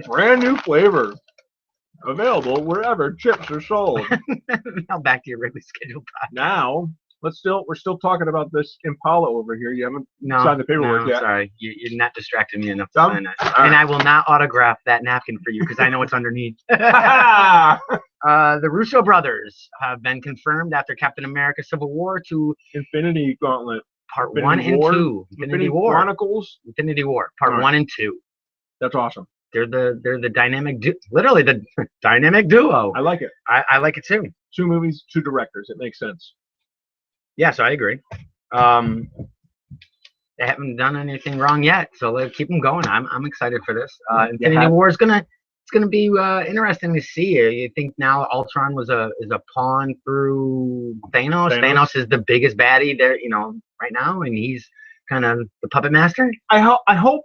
Brand new flavor. Available wherever chips are sold. Now back to your regularly scheduled podcast. Now, we're still talking about this Impala over here. You haven't signed the paperwork yet. Sorry, you're not distracting me enough to sign that. And I will not autograph that napkin for you because I know it's underneath. The Russo brothers have been confirmed after Captain America: Civil War to Infinity Gauntlet, Part 1 and 2, Infinity War Chronicles, Infinity War, Part 1 and 2. That's awesome. They're the dynamic, literally the dynamic duo. I like it. I like it too. 2 movies, 2 directors. It makes sense. Yes, I agree. They haven't done anything wrong yet, so let's keep them going. I'm excited for this. Infinity War is gonna be interesting to see. You think now Ultron is a pawn through Thanos? Thanos is the biggest baddie there, right now, and he's kind of the puppet master. I hope.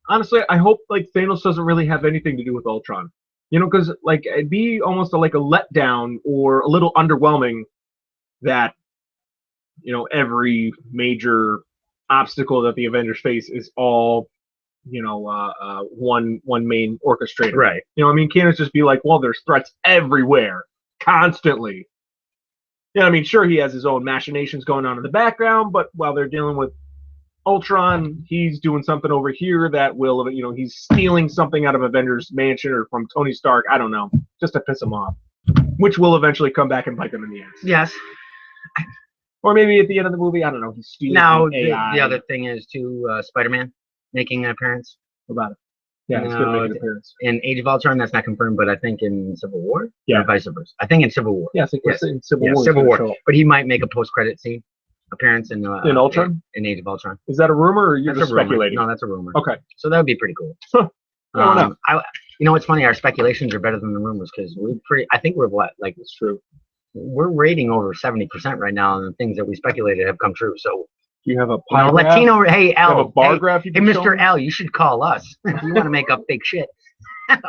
Honestly, I hope like Thanos doesn't really have anything to do with Ultron. Because like it'd be almost like a letdown or a little underwhelming that every major obstacle that the Avengers face is all one main orchestrator. Right. Can't it just be like, well, there's threats everywhere, constantly. Sure, he has his own machinations going on in the background, but while they're dealing with Ultron, he's doing something over here that will, he's stealing something out of Avengers Mansion or from Tony Stark, I don't know, just to piss him off, which will eventually come back and bite him in the ass. Yes. Or maybe at the end of the movie, I don't know, he's stealing AI. The other thing is, too, Spider-Man making an appearance. What about it? Yeah, he's going to make an appearance. In Age of Ultron, that's not confirmed, but I think in Civil War? Yeah. Or vice versa. I think in Civil War. Yeah, I think in Civil War. Civil War. But he might make a post-credit scene appearance in Ultron? In Age of Ultron. Is that a rumor, or you're that's just speculating? No, that's a rumor. Okay. So that would be pretty cool. What's funny? Our speculations are better than the rumors because I think we're what? Like, it's true. We're rating over 70% right now, and the things that we speculated have come true. So you have a pie graph? Latino. Hey, L. You have a bar graph. Hey, Mr. L. You should call us if you want to make up fake shit.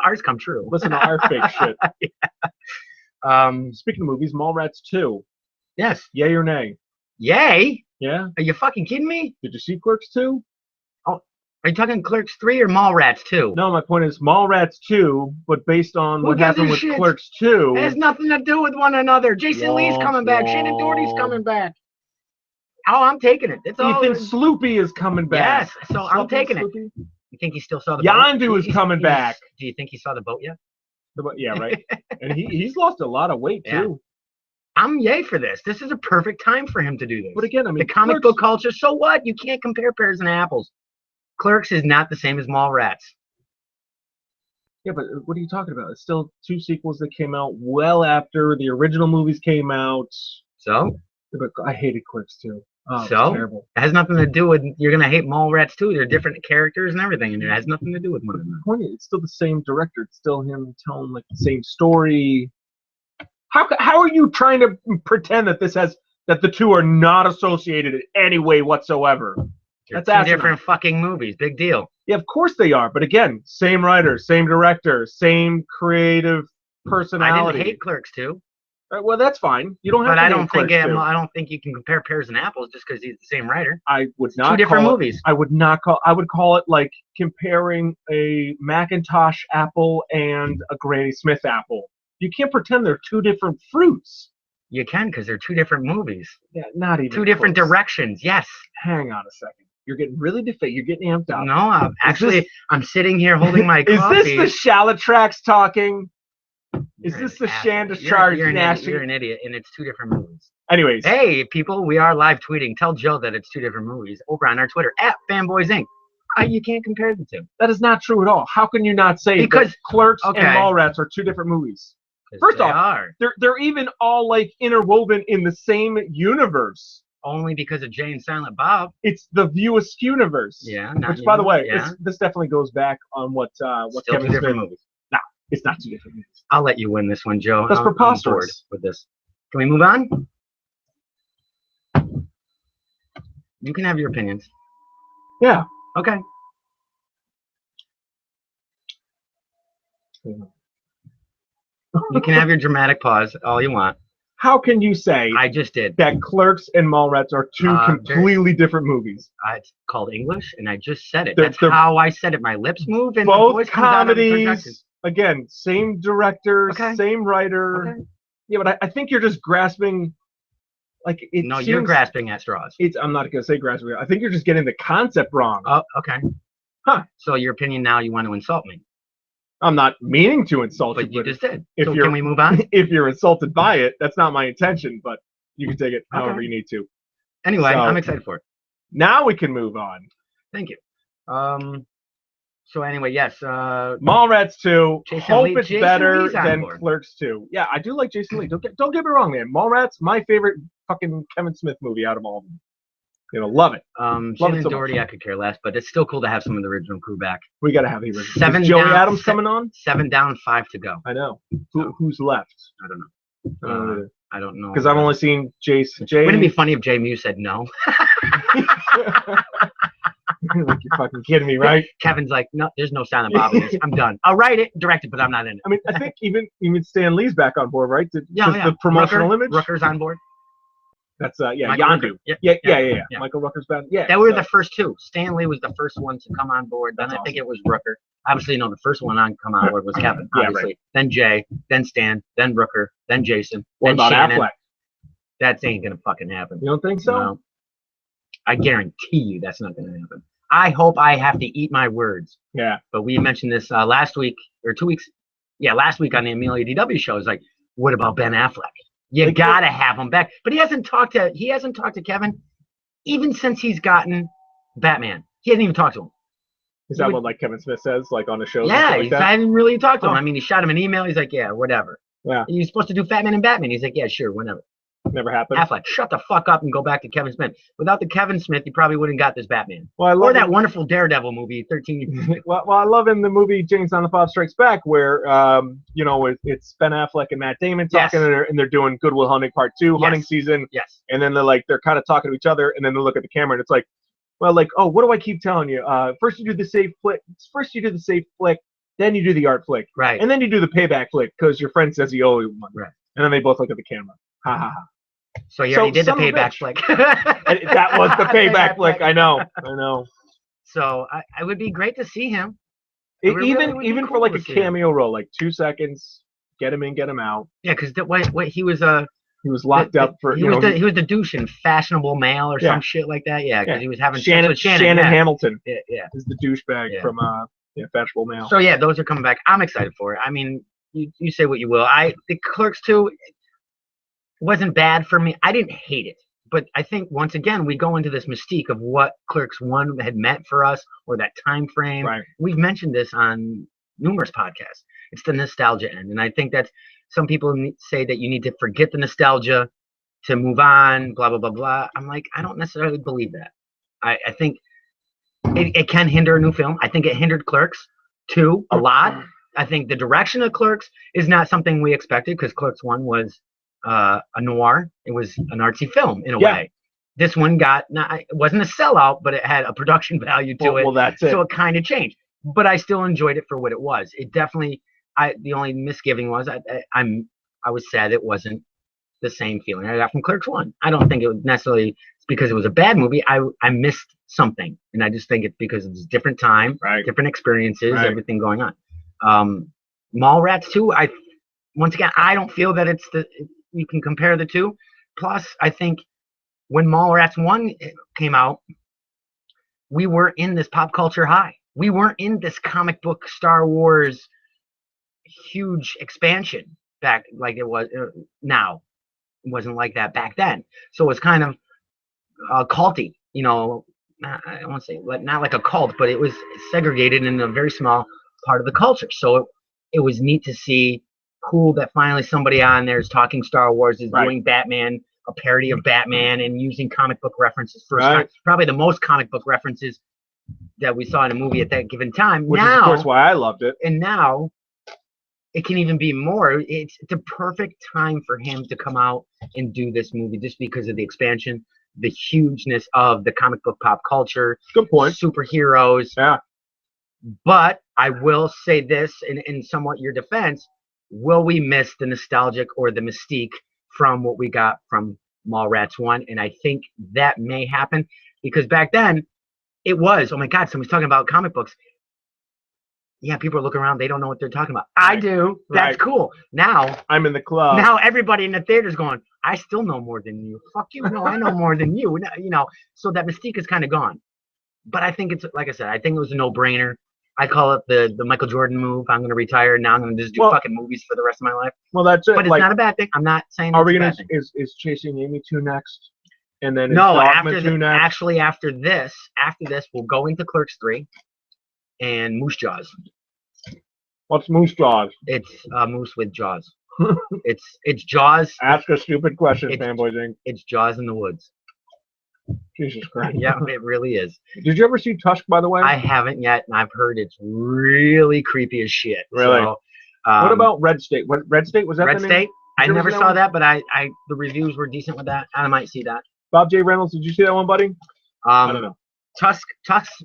Ours come true. Listen to our fake shit. Yeah. Speaking of movies, Mallrats 2. Yes. Yay or nay? Yay? Yeah. Are you fucking kidding me? Did you see Clerks 2? Oh, are you talking Clerks 3 or Mallrats 2? No, my point is Mallrats 2, but based on what happened with Clerks 2. It has nothing to do with one another. Jason Lee's coming back. Shannon Doherty's coming back. Oh, I'm taking it. It's Ethan Sloopy is coming back. Yes, so I'm taking it. You think he still saw the Yondu boat? is coming back. Do you think he saw the boat yet? Yeah, right. And he's lost a lot of weight, too. I'm yay for this. This is a perfect time for him to do this. But again, the comic book culture, so what? You can't compare pears and apples. Clerks is not the same as Mallrats. Yeah, but what are you talking about? It's still 2 sequels that came out well after the original movies came out. So? But I hated Clerks too. Oh, so? Terrible. It has nothing to do with, you're going to hate Mallrats too. They're different characters and everything, and it has nothing to do with one another. It's still the same director. It's still him telling like the same story. How are you trying to pretend that that the 2 are not associated in any way whatsoever? That's 2 different fucking movies. Big deal. Yeah, of course they are. But again, same writer, same director, same creative personality. I didn't hate Clerks 2. Well, that's fine. You don't have to. But I don't think you can compare pears and apples just because he's the same writer. I would not. 2 different movies. I would not call. I would call it like comparing a Macintosh apple and a Granny Smith apple. You can't pretend they're 2 different fruits. You can because they're 2 different movies. Yeah, not even 2 different directions. Yes. Hang on a second. You're getting really defeated. You're getting amped up. No, I'm sitting here holding my coffee. Is this the Shalatrax talking? Is this the Shandischarge? You're an idiot, and it's 2 different movies. Anyways. Hey, people, we are live tweeting. Tell Joe that it's 2 different movies over on our Twitter, @Fanboys Inc. You can't compare the 2. That is not true at all. How can you not say that Clerks and Mallrats are 2 different movies? First off, they're even all like interwoven in the same universe. Only because of Jay and Silent Bob. It's the View Askew-niverse. Yeah. Which, by the way, this definitely goes back on what Kevin Smith movies. No, it's not 2 different movies. I'll let you win this one, Joe. That's preposterous. With this, can we move on? You can have your opinions. Yeah. Okay. You can have your dramatic pause all you want. How can you say I just did. that Clerks and Mallrats are two completely different movies? It's called English, and I just said it. They're how I said it. My lips move, and both the voice comes out of the projection. comedies. Again, same director, same writer. Okay. Yeah, but I think you're just grasping. Like you're grasping at straws. I'm not gonna say grasping. I think you're just getting the concept wrong. Oh, okay. Huh. So your opinion now, you want to insult me? I'm not meaning to insult you, but you just did. So can we move on? If you're insulted by it, that's not my intention, but you can take it however you need to. Anyway, I'm excited for it. Now we can move on. Thank you. So anyway, yes. Mallrats 2. Hope it's better than board. Clerks 2. Yeah, I do like Jason Lee. Don't get me wrong, man. Mallrats, my favorite fucking Kevin Smith movie out of all of them. Love it. Shannon Doherty, I could care less, but it's still cool to have some of the original crew back. We got to have the original. Is Joey Adams coming on? 7 down, 5 to go. I know. Who's left? I don't know. I don't know. Because I've only seen Jason. Wouldn't it be funny if Jay Mew said no? Like you're fucking kidding me, right? Kevin's like, no, there's no Silent Bob in this. I'm done. I'll write it, direct it, but I'm not in it. I mean, I think even Stan Lee's back on board, right? Yeah. The promotional image. Rooker's on board. That's Yondu. Yeah. Michael Rooker's back. Yeah. That were the first two. Stan Lee was the first one to come on board. Then I think it was Rooker. Obviously, the first one on come on board was Kevin. Obviously. Right. Then Jay. Then Stan. Then Rooker. Then Jason. What then about Shannon. Affleck? That ain't gonna fucking happen. You don't think so? No. I guarantee you that's not gonna happen. I hope I have to eat my words. Yeah. But we mentioned this last week or 2 weeks. Yeah, last week on the Amelia DW show. It's like, what about Ben Affleck? You gotta have him back. But he hasn't talked to Kevin even since he's gotten Batman. He hasn't even talked to him. Is that what like Kevin Smith says, like on the show? Yeah, I haven't really talked to him. I mean, he shot him an email. He's like, yeah, whatever. Yeah. You're supposed to do Fatman and Batman. He's like, yeah, sure, whenever. Never happened. Affleck, shut the fuck up and go back to Kevin Smith. Without the Kevin Smith, you probably wouldn't got this Batman. Well, or that wonderful Daredevil movie, 13 years. well, I love in the movie James Silent Bob Strikes Back where, it's Ben Affleck and Matt Damon talking and they're doing Good Will Hunting Part 2, hunting season. Yes. And then they're kind of talking to each other and then they look at the camera and it's like, well, like, oh, what do I keep telling you? First you do the safe flick. First you do the safe flick. Then you do the art flick. Right. And then you do the payback flick because your friend says he owes you one. Right. And then they both look at the camera. Ha ha ha. So you already did the payback flick. That was the payback flick. I know. So I would be great to see him. Even for like a cameo role, like 2 seconds, get him in, get him out. Yeah, because he was he was locked up for he was the douche in Fashionable Mail or some shit like that. Yeah, because he was having Shannon Hamilton. Yeah, is the douchebag from Fashionable Mail. So yeah, those are coming back. I'm excited for it. I mean, you say what you will. The Clerks 2 wasn't bad for me. I didn't hate it. But I think, once again, we go into this mystique of what Clerks 1 had meant for us or that time frame. Right. We've mentioned this on numerous podcasts. It's the nostalgia end. And I think that some people say that you need to forget the nostalgia to move on, blah, blah, blah, blah. I'm like, I don't necessarily believe that. I think it can hinder a new film. I think it hindered Clerks 2 a lot. I think the direction of Clerks is not something we expected because Clerks 1 was a noir. It was an artsy film in a way. This one it wasn't a sellout, but it had a production value to it. Well, that's it. So it kind of changed. But I still enjoyed it for what it was. It definitely. The only misgiving was I was sad it wasn't the same feeling I got from Clerks 1. I don't think it was necessarily because it was a bad movie. I missed something, and I just think it's because it's a different time, different experiences, everything going on. Mallrats 2. Once again, I don't feel that you can compare the two. Plus, I think when Mallrats 1 came out, we were in this pop culture high. We weren't in this comic book Star Wars huge expansion back like it was now. It wasn't like that back then. So it was kind of culty, I won't say not like a cult, but it was segregated in a very small part of the culture. So it was neat to see. Cool that finally somebody on there is talking Star Wars, is doing Batman, a parody of Batman, and using comic book references first time. Probably the most comic book references that we saw in a movie at that given time. Which is, of course, why I loved it. And now it can even be more. It's a perfect time for him to come out and do this movie just because of the expansion, the hugeness of the comic book pop culture. Good point. Superheroes. Yeah. But I will say this in somewhat your defense. will we miss the nostalgic or the mystique from what we got from Mallrats 1? And I think that may happen because back then it was, oh my God, somebody's talking about comic books. Yeah, people are looking around. They don't know what they're talking about. Right. I do. That's cool. Now I'm in the club. Now everybody in the theater's going, I still know more than you. Fuck you. No, I know more than you. You know, so that mystique is kind of gone. But I think it's, like I said, I think it was a no-brainer. I call it the Michael Jordan move. I'm going to retire. Now I'm going to just do fucking movies for the rest of my life. Well, that's it. But it's not a bad thing. I'm not saying are we going to, is Chasing Amy 2 next? And then no, after this, we'll go into Clerks 3 and Moose Jaws. What's Moose Jaws? It's moose with jaws. it's Jaws. Ask a stupid question, Fanboys Inc. It's Jaws in the woods. Jesus Christ. Yeah, it really is. Did you ever see Tusk, by the way? I haven't yet, and I've heard it's really creepy as shit. Really? So, what about Red State? What Red State was that? Red State? I never saw that, but the reviews were decent with that. I might see that. Bob J. Reynolds, did you see that one, buddy? I don't know. Tusk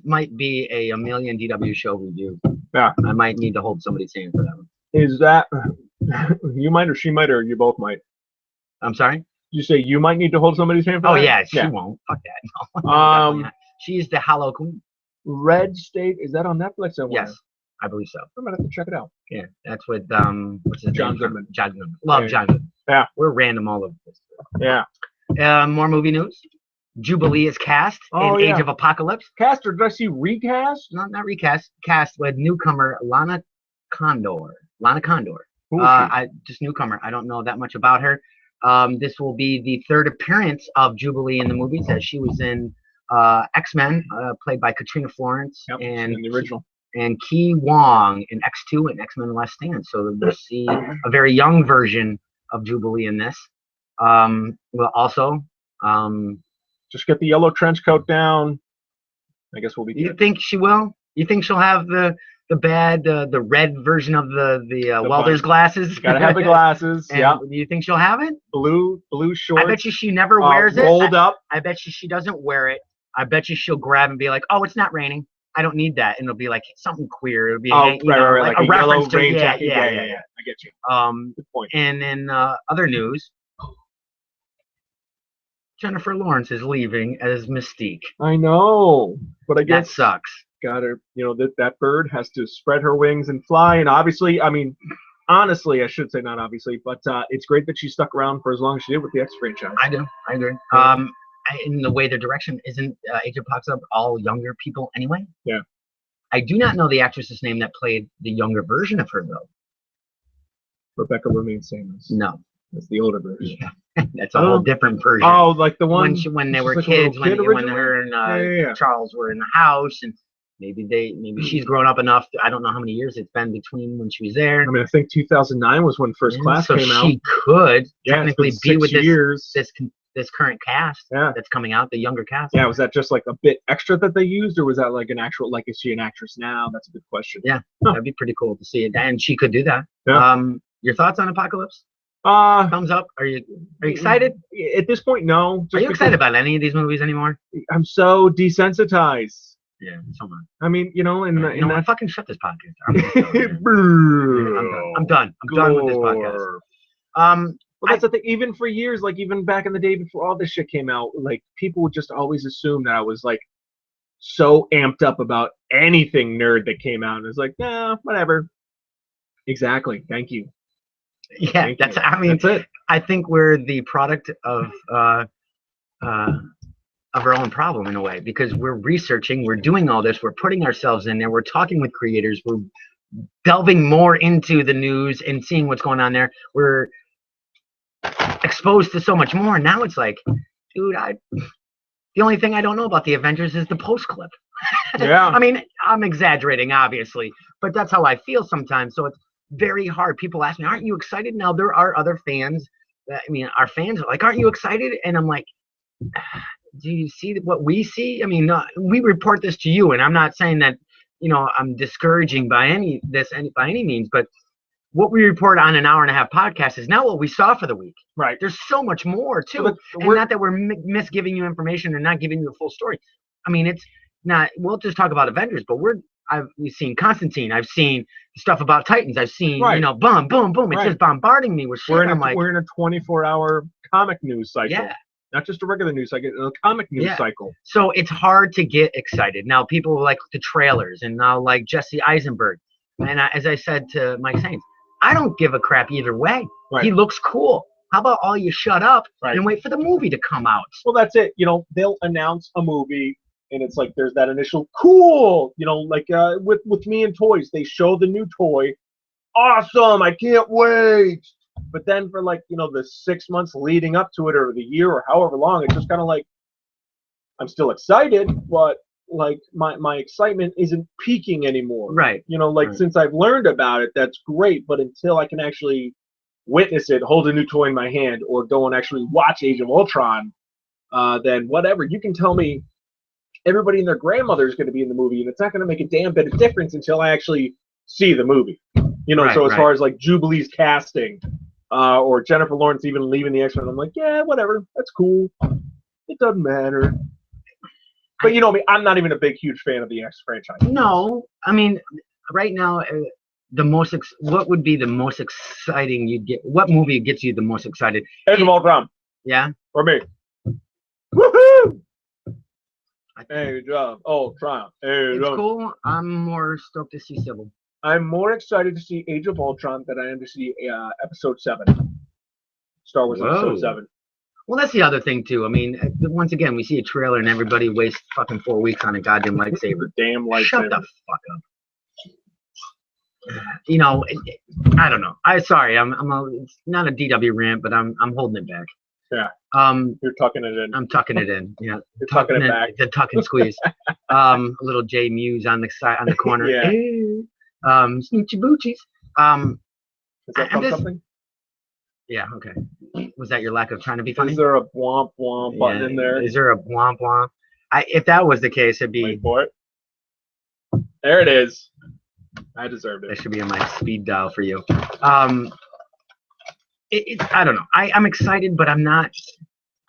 might be a million DW show review. Yeah. I might need to hold somebody's hand for that one. Is that you might or she might or you both might? I'm sorry? Did you say you might need to hold somebody's hand for that? Oh yeah, she won't. Fuck that. No. She's the Hollow Queen. Red State, is that on Netflix somewhere? Yes, I believe so. I'm gonna have to check it out. Yeah, that's with what's his John name? Goodman. John Goodman. Love John Goodman. Yeah. We're random all over this. Yeah. More movie news. Jubilee is cast in Age of Apocalypse. Cast or did I see recast? No, not recast. Cast with newcomer Lana Condor. Just newcomer. I don't know that much about her. This will be the third appearance of Jubilee in the movies, as she was in X-Men, played by Katrina Florence, and in the original, and Ki Wong in X2 and X-Men: Last Stand. So we'll see a very young version of Jubilee in this. We'll also just get the yellow trench coat down. I guess we'll be good. You think she will? You think she'll have the red version of the welder's glasses? Gotta have the glasses. Yeah. Do you think she'll have it? Blue shorts. I bet you she never wears it. Rolled up. I bet you she doesn't wear it. I bet you she'll grab and be like, "Oh, it's not raining. I don't need that." And it'll be like something queer. It'll be like a reference to yeah. I get you. Good point. And then other news. Jennifer Lawrence is leaving as Mystique. I know, but I guess that sucks. Got her. You know that bird has to spread her wings and fly. And obviously, I mean, honestly, I should say not obviously, but it's great that she stuck around for as long as she did with the X franchise. I agree. In the way their direction isn't Age of Apocalypse all younger people anyway. Yeah. I do not know the actress's name that played the younger version of her though. Rebecca Romaine Sanders. No. That's the older version. Yeah. That's a whole different version. Oh, like the one when they were kids, when her and Charles were in the house, and maybe she's grown up enough. I don't know how many years it's been between when she was there. I mean, I think 2009 was when First Class came out. So she could technically be with this current cast that's coming out, the younger cast. Yeah, was that just like a bit extra that they used, or was that like an actual, like, is she an actress now? That's a good question. Yeah, that'd be pretty cool to see it, and she could do that. Yeah. Your thoughts on Apocalypse? Thumbs up. Are you excited? At this point, no. Are you excited about any of these movies anymore? I'm so desensitized. Yeah, so much. I mean, I fucking shut this podcast. I'm done. I'm done with this podcast. Well, that's the thing. Even for years, like even back in the day before all this shit came out, like people would just always assume that I was like so amped up about anything nerd that came out. And it's like, nah, whatever. Exactly. Thank you. Yeah, that's it. I think we're the product of our own problem in a way, because we're researching, we're doing all this, we're putting ourselves in there, we're talking with creators, we're delving more into the news and seeing what's going on there. We're exposed to so much more. Now it's like, dude, the only thing I don't know about the Avengers is the post clip. Yeah. I mean, I'm exaggerating, obviously, but that's how I feel sometimes. So it's very hard. People ask me, aren't you excited? Now there are other fans our fans are like, aren't you excited? And I'm like, do you see what we see? I mean, we report this to you, and I'm not saying that, I'm discouraging by any means, but what we report on an hour and a half podcast is not what we saw for the week. Right. There's so much more too. And not that we're misgiving you information or not giving you a full story. I mean, Now we'll just talk about Avengers, but we've seen Constantine. I've seen stuff about Titans. I've seen, Right. boom, boom, boom. It's Right. just bombarding me with shit. We're in a 24-hour comic news cycle. Yeah. Not just a regular news cycle, a comic news cycle. So it's hard to get excited. Now people like the trailers, and now like Jesse Eisenberg. And as I said to Mike Sainz, I don't give a crap either way. Right. He looks cool. How about all you shut up Right. and wait for the movie to come out? Well, that's it. They'll announce a movie, and it's like there's that initial cool. Like with me and toys, they show the new toy. Awesome! I can't wait. But then for the 6 months leading up to it, or the year, or however long, it's just kind of like I'm still excited, but like my excitement isn't peaking anymore. Right. Right. Since I've learned about it, that's great. But until I can actually witness it, hold a new toy in my hand, or go and actually watch Age of Ultron, then whatever. You can tell me everybody and their grandmother is going to be in the movie, and it's not going to make a damn bit of difference until I actually see the movie. Right, so as far as like Jubilee's casting, or Jennifer Lawrence even leaving the X-Men, I'm like, yeah, whatever, that's cool. It doesn't matter. But me, I'm not even a huge fan of the X franchise. No, I mean, right now, what would be the most exciting you'd get? What movie gets you the most excited? Age of Ultron. Yeah. For me. Woohoo! Age of Ultron. It's cool. I'm more stoked to see Civil. I'm more excited to see Age of Ultron than I am to see Episode 7. Star Wars Episode 7. Well, that's the other thing, too. I mean, once again, we see a trailer and everybody wastes fucking 4 weeks on a goddamn lightsaber. Damn lightsaber. Shut the fuck up. I don't know. Sorry, it's not a DW rant, but I'm holding it back. Yeah. You're tucking it in. I'm tucking it in. Yeah. You're tucking it back. The tuck and squeeze. A little J Muse on the side, on the corner. Yeah. Snoochie boochies. Is that from something? Yeah. Okay. Was that your lack of trying to be funny? Is there a womp womp button in there? Is there a womp womp? If that was the case, it'd be. Wait for it. There it is. I deserved it. That should be on my speed dial for you. I don't know. I'm excited, but I'm not.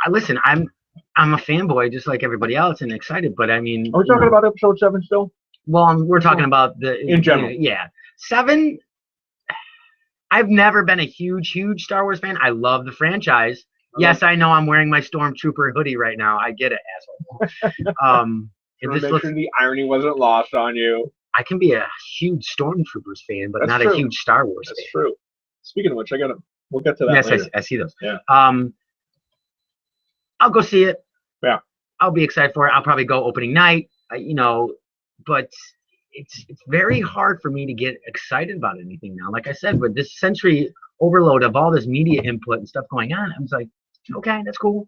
Listen, I'm a fanboy just like everybody else and excited, but I mean. Are we talking about Episode 7 still? Well, we're talking about in general. Yeah. 7. I've never been a huge Star Wars fan. I love the franchise. Yes, I know I'm wearing my Stormtrooper hoodie right now. I get it, asshole. Make sure the irony wasn't lost on you. I can be a huge Stormtroopers fan, but not a huge Star Wars fan. That's true. Speaking of which, we'll get to that later. I see those. Yeah. I'll go see it. Yeah. I'll be excited for it. I'll probably go opening night, but it's very hard for me to get excited about anything now. Like I said, with this sensory overload of all this media input and stuff going on, I was like, okay, that's cool.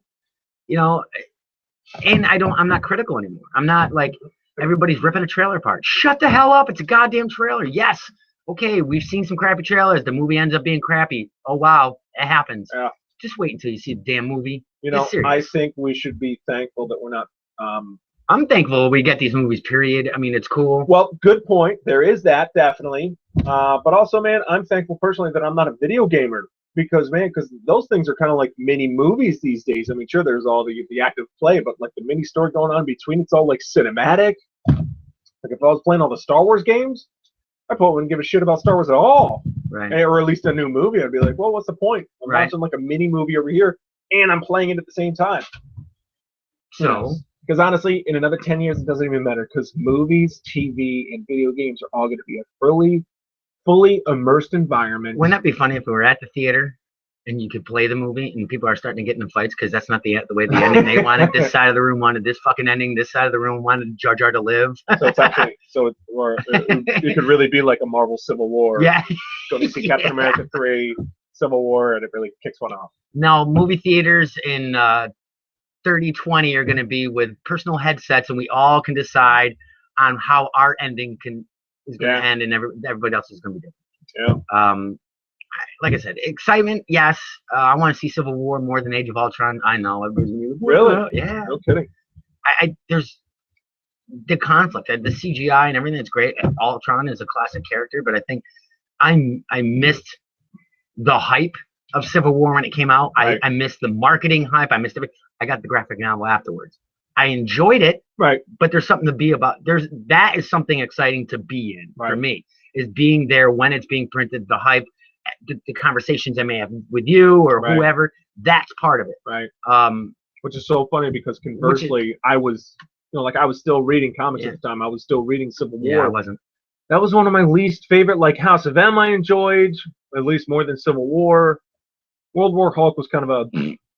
And I'm not critical anymore. I'm not like everybody's ripping a trailer apart. Shut the hell up. It's a goddamn trailer. Yes. Okay, we've seen some crappy trailers. The movie ends up being crappy. Oh, wow. It happens. Yeah. Just wait until you see the damn movie. I think we should be thankful that we're not. I'm thankful we get these movies, period. I mean, it's cool. Well, good point. There is that, definitely. But also, man, I'm thankful personally that I'm not a video gamer. Because those things are kind of like mini movies these days. I mean, sure, there's all the active play, but like the mini story going on in between, it's all like cinematic. Like if I was playing all the Star Wars games, I probably wouldn't give a shit about Star Wars at all. Right. Or at least a new movie. I'd be like, well, what's the point? I'm watching like a mini movie over here, and I'm playing it at the same time. So, because honestly, in another 10 years, it doesn't even matter. Because movies, TV, and video games are all going to be a fully immersed environment. Wouldn't that be funny if we were at the theater and you could play the movie and people are starting to get into fights because that's not the way the ending they wanted? This side of the room wanted this fucking ending. This side of the room wanted Jar Jar to live. So it's actually it could really be like a Marvel Civil War. Yeah. Go to see Captain America 3, Civil War, and it really kicks one off. No, movie theaters in 3020 are going to be with personal headsets, and we all can decide on how our ending is going to end, and everybody else is going to be different. Yeah. Like I said, excitement, yes. I want to see Civil War more than Age of Ultron. I know. Really? Yeah. No kidding. There's the conflict, the CGI and everything. It's great. Ultron is a classic character, but I think I missed the hype of Civil War when it came out. Right. I missed the marketing hype. I missed everything. I got the graphic novel afterwards. I enjoyed it, Right. but there's something to be about. That is something exciting to be in for me, is being there when it's being printed, the hype, the conversations I may have with you or whoever. That's part of it. Right. Which is so funny because conversely, I was, like I was still reading comics at the time. I was still reading Civil War. Yeah, I wasn't. That was one of my least favorite. Like House of M, I enjoyed at least more than Civil War. World War Hulk was kind of a,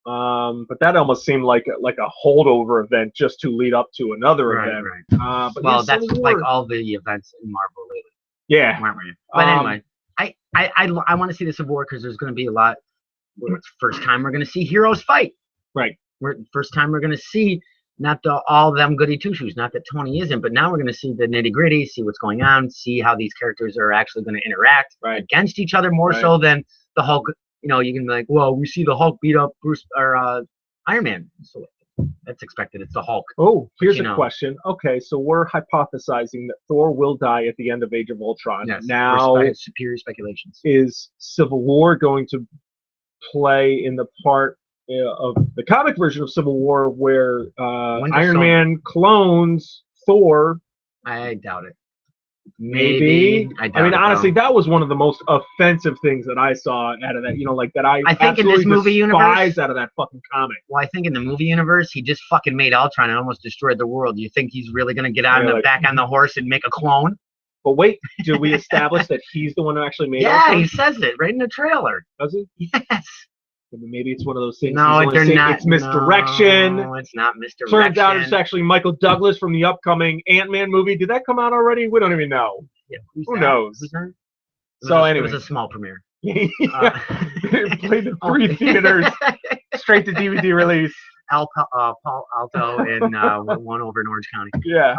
but that almost seemed like a holdover event just to lead up to another event. Right. But that's like all the events in Marvel lately. Yeah. But anyway, I want to see the Civil War because there's going to be a lot. First time we're going to see heroes fight. Right. First time we're going to see not all them goody two shoes. Not that Tony isn't, but now we're going to see the nitty gritty, see what's going on, see how these characters are actually going to interact against each other more so than the Hulk. You can be like, well, we see the Hulk beat up Bruce or Iron Man. So that's expected. It's the Hulk. Oh, here's a question. Okay, so we're hypothesizing that Thor will die at the end of Age of Ultron. Yes, now, superior speculations. Is Civil War going to play in the part of the comic version of Civil War where Iron Man clones Thor? I doubt it. Maybe. I mean, honestly, that was one of the most offensive things that I saw out of that. Like that I think in this movie universe out of that fucking comic. Well, I think in the movie universe, he just fucking made Ultron and almost destroyed the world. You think he's really gonna get on back on the horse and make a clone? But wait, did we establish that he's the one who actually made Ultron? Yeah, he says it right in the trailer. Does he? Yes. Maybe it's one of those things. No, they're not. It's misdirection. No, it's not misdirection. Turns out it's actually Michael Douglas from the upcoming Ant-Man movie. Did that come out already? We don't even know. Yeah, who knows? So anyway, it was a small premiere. It played in 3 theaters, straight to DVD release. Paul Alto and one over in Orange County. Yeah.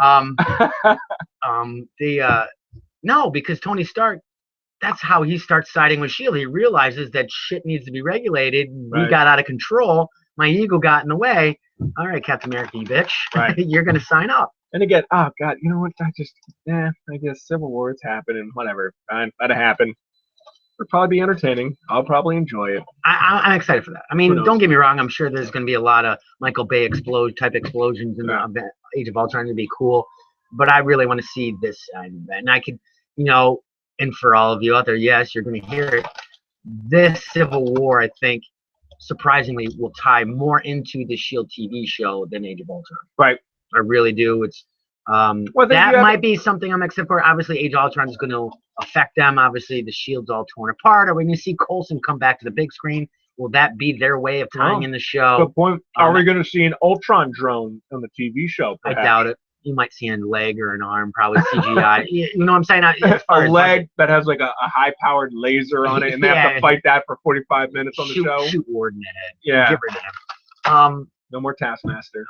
No, because Tony Stark, that's how he starts siding with S.H.I.E.L.D. He realizes that shit needs to be regulated. We got out of control. My ego got in the way. All right, Captain America, you bitch. You're going to sign up. And again, oh, God, you know what? I guess Civil War, it's happening. Whatever. Fine. That'll happen. It'll probably be entertaining. I'll probably enjoy it. I'm excited for that. I mean, don't get me wrong. I'm sure there's going to be a lot of Michael Bay type explosions in the Age of Ultron to be cool. But I really want to see this side of that. And I could, and for all of you out there, yes, you're going to hear it. This Civil War, I think, surprisingly, will tie more into the S.H.I.E.L.D. TV show than Age of Ultron. Right. I really do. It's that might be something I'm excited for. Obviously, Age of Ultron is going to affect them. Obviously, the S.H.I.E.L.D's all torn apart. Are we going to see Coulson come back to the big screen? Will that be their way of tying in the show? Good point. Are we going to see an Ultron drone on the TV show? Perhaps? I doubt it. You might see a leg or an arm, probably CGI. You know what I'm saying? As far a leg that has like a high-powered laser on it, and they have to fight that for 45 minutes on the show. Shoot Ward in the head. Yeah. Get rid of him. No more Taskmaster.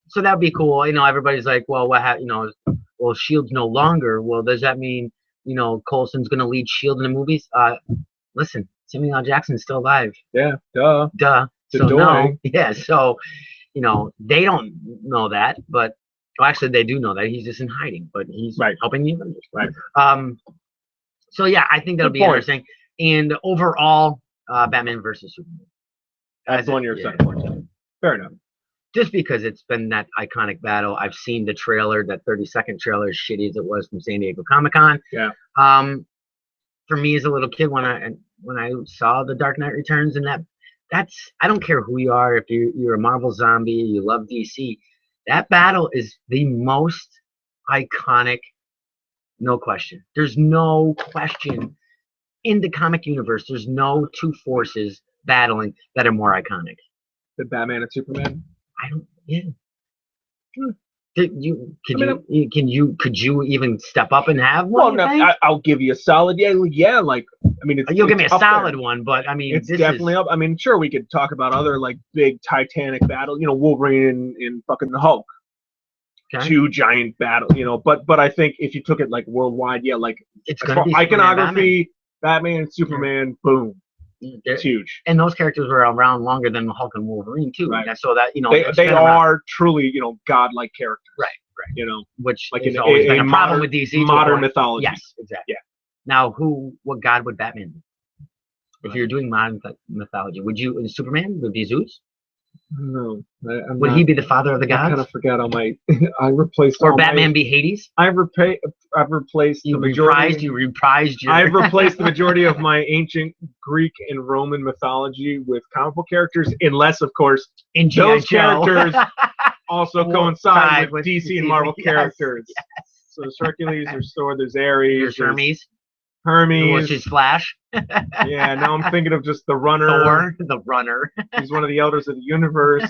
So that'd be cool. Everybody's like, well, what well, S.H.I.E.L.D's no longer. Well, does that mean, Coulson's going to lead S.H.I.E.L.D. in the movies? Listen, Samuel L. Jackson's still alive. Yeah, duh. So no. Yeah, so, they don't know that, but actually they do know that. He's just in hiding, but he's helping the Avengers. Right. So yeah, I think that'll be interesting. And overall, Batman versus Superman. That's the one you're excited for. Fair enough. Just because it's been that iconic battle. I've seen the trailer, that 30-second trailer, as shitty as it was from San Diego Comic-Con. Yeah. For me as a little kid, when I saw The Dark Knight Returns, and that's I don't care who you are, if you're a Marvel zombie, you love DC, that battle is the most iconic, no question. There's no question in the comic universe. There's no two forces battling that are more iconic. The Batman and Superman. Could you even step up and have one? Well, no, I'll give you a solid yeah. Like, I mean, you'll give me a solid one, but I mean, it's definitely up. I mean, sure, we could talk about other like big Titanic battle. Wolverine and fucking the Hulk. Okay. 2 giant battles. But I think if you took it like worldwide, like it's gonna be iconography, Batman and Superman, boom. It's huge. And those characters were around longer than Hulk and Wolverine too. Right. So that they are truly godlike characters. Right. Which like is always been a problem with DC. Modern mythology. Yes, exactly. Yeah. Now, what god would Batman be? If you're doing modern mythology, would you Superman would be Zeus? No, I'm Would not, he be the father of the I kind gods? of forgot all my. I replaced Or all Batman my. be Hades? I've replaced the You majority. reprised your. I've replaced the majority of my ancient Greek and Roman mythology with comic book characters, unless, of course, in G.I. those Joe. characters also coincide with DC and Marvel yes, characters. yes. So there's Hercules, there's Thor, there's Ares, There's Hermes, Hermes. which is Flash. Yeah, now I'm thinking of just the runner. Thor, the runner. He's one of the elders of the universe.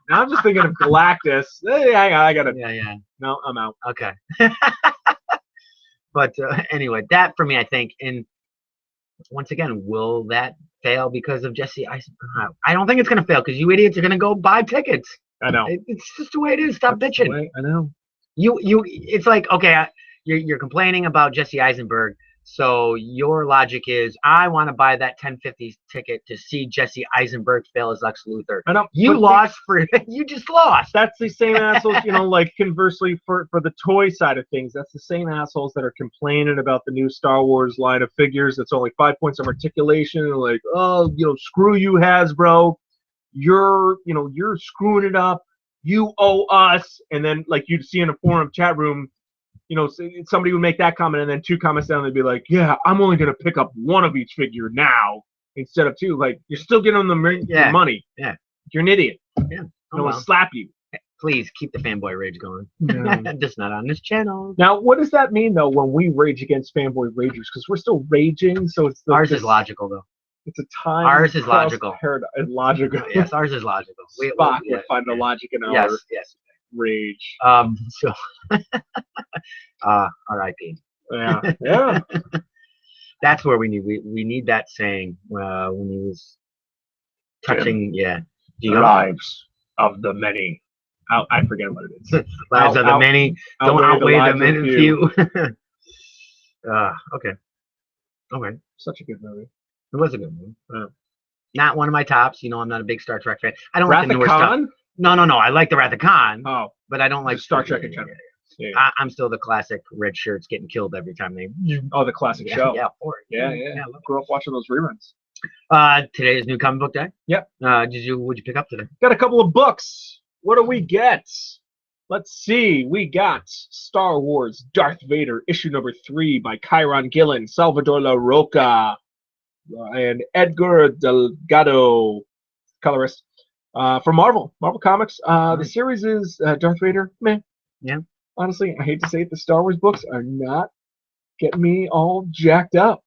Now I'm just thinking of Galactus. Hey, I gotta. Yeah. No, I'm out. Okay. But anyway, that for me, I think, and once again, will that fail because of Jesse Eisenberg? I don't think it's going to fail because you idiots are going to go buy tickets. I know. It's just the way it is. Stop bitching. I know. It's like, okay, you're complaining about Jesse Eisenberg. So your logic is, I want to buy that 10.50 ticket to see Jesse Eisenberg fail as Lex Luthor. I know. You just lost. That's the same assholes, like conversely for the toy side of things, that's the same assholes that are complaining about the new Star Wars line of figures that's only 5 points of articulation, and like, oh, screw you, Hasbro. You're screwing it up. You owe us. And then, like, you'd see in a forum chat room, somebody would make that comment, and then 2 comments down, they'd be like, yeah, I'm only going to pick up 1 of each figure now instead of 2. Like, you're still getting them the money. Yeah. You're an idiot. Yeah. I want to slap you. Please keep the fanboy rage going. Yeah. Just not on this channel. Now, what does that mean, though, when we rage against fanboy ragers? Because we're still raging, so it's ours is logical, though. It's a time. Ours is logical. Logical. Yes, ours is logical. Spock would find the logic in our rage. So, R.I.P. Yeah. That's where we need that saying when he was touching. Yeah. The lives of the many. I forget what it is. Lives of the many don't outweigh the men and few. Okay. Such a good movie. It was a good movie. Not one of my tops. I'm not a big Star Trek fan. I don't Wrath like the newer of Khan? stuff. No. I like the Wrath of Khan. Oh, but I don't like Star Trek in general. Yeah. I'm still the classic red shirts getting killed every time they. Oh, the classic show. Yeah, I grew up watching those reruns. Today is new comic book day. Yep. What'd you pick up today? Got a couple of books. What do we get? Let's see. We got Star Wars Darth Vader issue number 3 by Kyron Gillen, Salvador La Roca, and Edgar Delgado, colorist, for Marvel Comics. The series is Darth Vader. Meh. Yeah. Honestly, I hate to say it, the Star Wars books are not getting me all jacked up.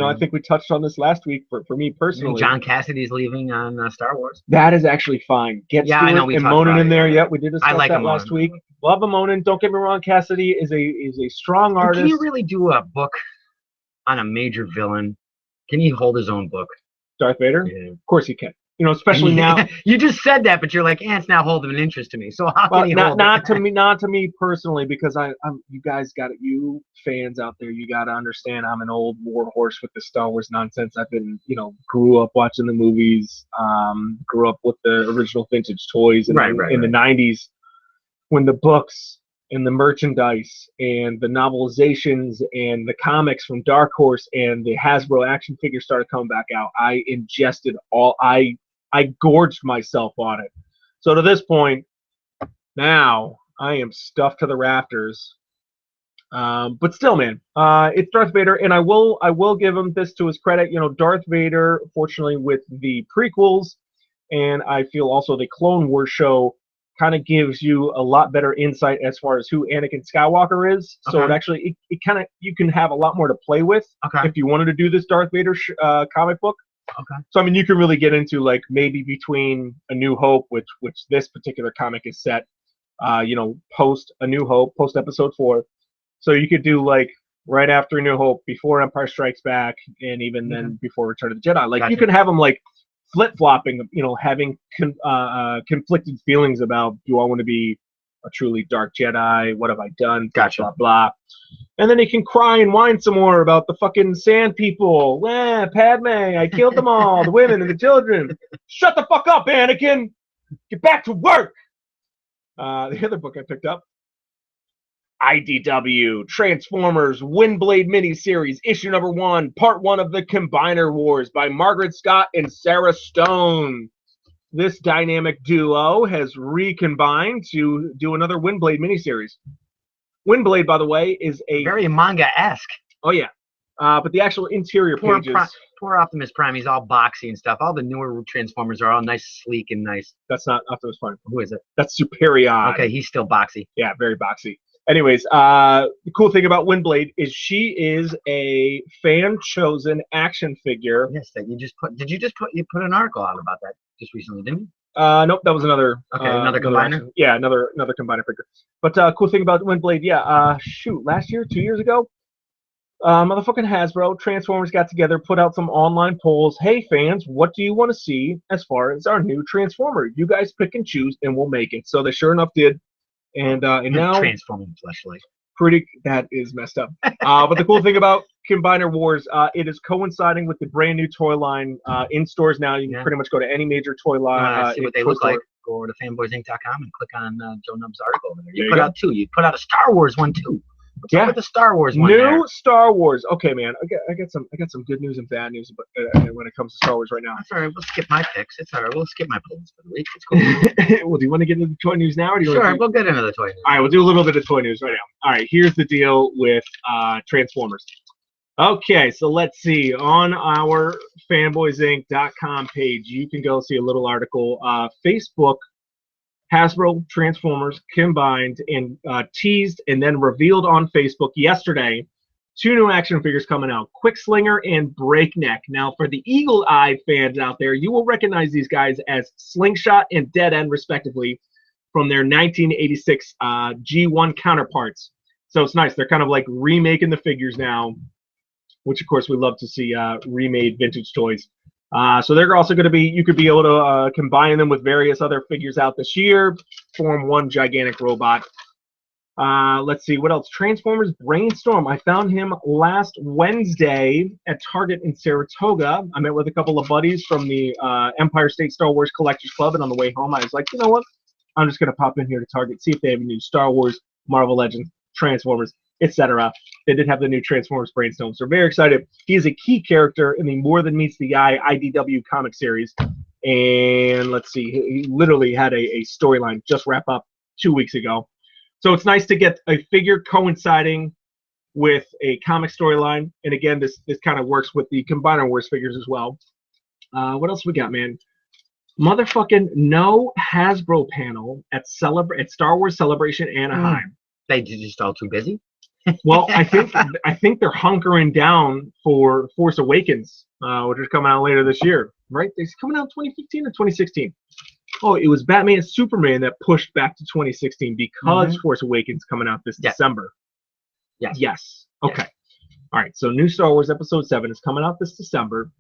I think we touched on this last week. For me personally, John Cassidy's leaving on Star Wars. That is actually fine. Get Stewart I know we and Monin in there. It. Yep, we did discuss that last week. Love a Monin. Don't get me wrong. Cassidy is a strong artist. Can you really do a book on a major villain? Can he hold his own book? Darth Vader? Yeah. Of course he can. Especially now. You just said that, but you're like, it's not holding an interest to me. So how can he hold it? Not to me personally, because I'm you guys got it. You fans out there, you got to understand. I'm an old war horse with the Star Wars nonsense. I've been, grew up watching the movies. Grew up with the original vintage toys in the 90s, when the books and the merchandise and the novelizations and the comics from Dark Horse and the Hasbro action figures started coming back out. I ingested I gorged myself on it. So to this point, now I am stuffed to the rafters. But still, man, it's Darth Vader, and I will give him this to his credit. Darth Vader, fortunately, with the prequels, and I feel also the Clone Wars show kind of gives you a lot better insight as far as who Anakin Skywalker is. Okay. So it actually it kind of, you can have a lot more to play with if you wanted to do this Darth Vader comic book. Okay. So you can really get into like maybe between A New Hope, which this particular comic is set, post A New Hope, post Episode 4. So you could do like right after A New Hope, before Empire Strikes Back, and even then before Return of the Jedi. Like you can have them like flip-flopping, having conflicted feelings about, do I want to be a truly dark Jedi? What have I done? Gotcha. Blah, blah. And then he can cry and whine some more about the fucking sand people. Padme, I killed them all, the women and the children. Shut the fuck up, Anakin. Get back to work. The other book I picked up, IDW Transformers Windblade miniseries, issue number 1, part 1 of the Combiner Wars by Margaret Scott and Sarah Stone. this dynamic duo has recombined to do another Windblade miniseries. Windblade, by the way, is a very manga-esque. Oh yeah, but the actual interior pages. Poor Optimus Prime, he's all boxy and stuff. All the newer Transformers are all nice, sleek, and nice. That's not Optimus Prime. Who is it? That's Superion. Okay, he's still boxy. Yeah, very boxy. Anyways, the cool thing about Windblade is she is a fan-chosen action figure. Yes, that you just put. Did you just put an article out about that just recently, didn't you? Nope, that was another. Okay, another combiner. Yeah, another combiner figure. But cool thing about Windblade, yeah. Shoot, last year, 2 years ago, motherfucking Hasbro, Transformers got together, put out some online polls. Hey fans, what do you want to see as far as our new Transformer? You guys pick and choose, and we'll make it. So they sure enough did. And now transforming fleshlight. That is messed up. But the cool thing about Combiner Wars, it is coinciding with the brand new toy line in stores now. You can pretty much go to any major toy line. See what they look like. Go over to fanboysinc.com and click on Joe Nub's article over there. You put out two. You put out a Star Wars one too. What's up with the Star Wars one? New Star Wars. Okay, man. I got some good news and bad news when it comes to Star Wars right now. That's all right. We'll skip my picks. It's all right. We'll skip my polls for the week. It's cool. Well, do you want to get into the toy news now? Or do you sure, we'll get into the toy news. All right, we'll do a little bit of toy news right now. All right, here's the deal with Transformers. Okay, so let's see. On our fanboysinc.com page, you can go see a little article. Facebook, Hasbro Transformers combined and teased and then revealed on Facebook yesterday 2 new action figures coming out, Quickslinger and Breakneck. Now, for the eagle-eyed fans out there, you will recognize these guys as Slingshot and Dead End, respectively, from their 1986 G1 counterparts. So it's nice. They're kind of like remaking the figures now, which, of course, we love to see remade vintage toys. So they're also going to be, you could be able to combine them with various other figures out this year, form one gigantic robot. Let's see, what else? Transformers Brainstorm. I found him last Wednesday at Target in Saratoga. I met with a couple of buddies from the Empire State Star Wars Collectors Club, and on the way home, I was like, you know what? I'm just going to pop in here to Target, see if they have a new Star Wars, Marvel Legends, Transformers, etc. They did have the new Transformers Brainstorm, so very excited. He is a key character in the More Than Meets the Eye IDW comic series. And let's see, he literally had a storyline just wrap up 2 weeks ago. So it's nice to get a figure coinciding with a comic storyline. And again, this kind of works with the Combiner Wars figures as well. What else we got, man? Motherfucking no Hasbro panel at Star Wars Celebration Anaheim. They just all too busy. Well, I think they're hunkering down for Force Awakens, which is coming out later this year, right? It's coming out in 2015 or 2016. Oh, it was Batman and Superman that pushed back to 2016 because Force Awakens coming out this December. Yes. Okay. All right. So new Star Wars Episode 7 is coming out this December.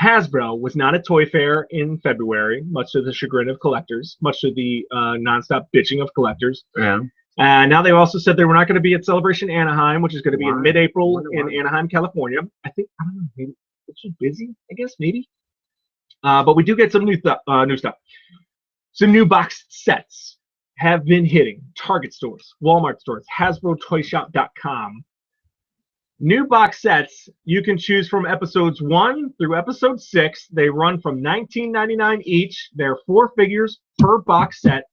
Hasbro was not at Toy Fair in February, much to the chagrin of collectors, much to the nonstop bitching of collectors. Yeah. Now they've also said they were not going to be at Celebration Anaheim, which is going to be in mid-April in Anaheim, California. I don't know, maybe it's just busy, I guess, maybe. But we do get some new stuff. Some new box sets have been hitting Target stores, Walmart stores, HasbroToyShop.com. New box sets, you can choose from episodes 1 through episode 6. They run from $19.99 each. They're 4 figures per box set.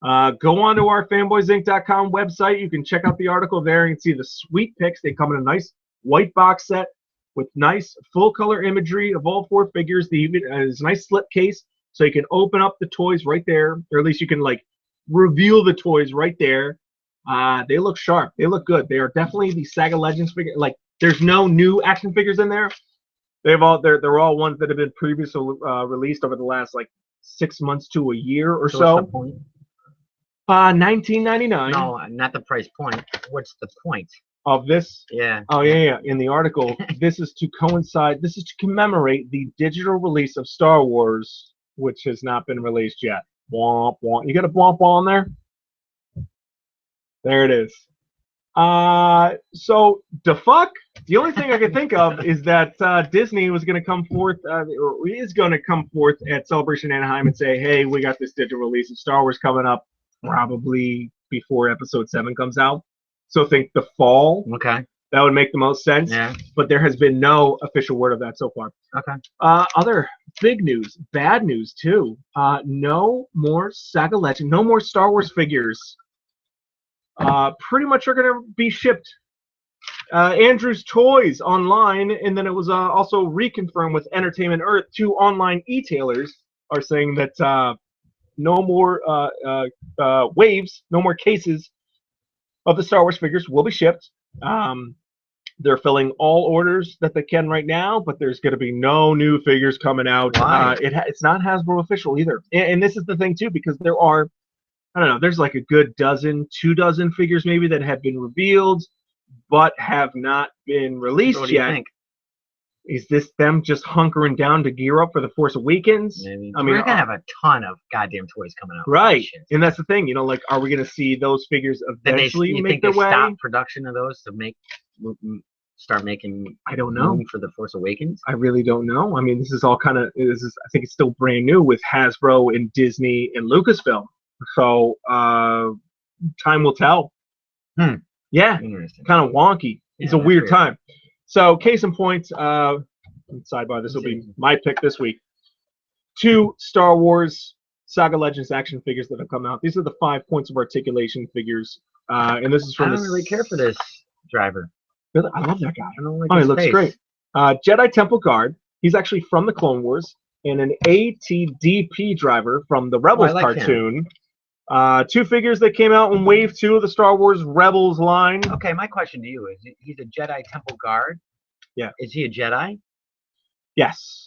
Go on to our fanboysinc.com website. You can check out the article there and see the sweet pics. They come in a nice white box set with nice full color imagery of all 4 figures. There's a nice slip case, so you can open up the toys right there, or at least you can like reveal the toys right there. They look sharp. They look good. They are definitely the Saga Legends figure. Like, there's no new action figures in there. They're all ones that have been previously released over the last like 6 months to a year or so. $19.99. No, not the price point. What's the point of this? Yeah. Oh yeah. In the article, this is to coincide. This is to commemorate the digital release of Star Wars, which has not been released yet. Womp womp. You got a womp womp on there? There it is. So the fuck? The only thing I can think of is that Disney was going to come forth, or is going to come forth at Celebration Anaheim and say, "Hey, we got this digital release of Star Wars coming up, probably before Episode 7 comes out." So think the fall. Okay. That would make the most sense. Yeah. But there has been no official word of that so far. Okay. Other big news, bad news too. No more Saga Legend, no more Star Wars figures. Pretty much are going to be shipped. Andrew's Toys online, and then it was also reconfirmed with Entertainment Earth. 2 online e-tailers are saying that no more waves, no more cases of the Star Wars figures will be shipped. They're filling all orders that they can right now, but there's going to be no new figures coming out. It's not Hasbro official either. And this is the thing, too, because there are, I don't know, there's like a good 2 dozen figures maybe that have been revealed, but have not been released What do you yet. think? Is this them just hunkering down to gear up for the Force Awakens? Maybe. I mean, we're gonna have a ton of goddamn toys coming out. Right, and that's the thing. Like, are we gonna see those figures eventually make their way? Stop production of those to start making? I don't know. Room for the Force Awakens. I really don't know. I mean, this is all kind of. I think it's still brand new with Hasbro and Disney and Lucasfilm. So time will tell. Yeah, interesting. Kind of wonky. It's a weird time. So, case in point, sidebar, this will be my pick this week. 2 Star Wars Saga Legends action figures that have come out. These are the 5 points of articulation figures. And this is from I don't really care for this driver. Really? I love that guy. I don't like he his looks face. great. Jedi Temple Guard. He's actually from the Clone Wars. And an ATDP driver from the Rebels cartoon. 2 figures that came out in Wave 2 of the Star Wars Rebels line. Okay, my question to you is: he's a Jedi Temple Guard. Yeah. Is he a Jedi? Yes.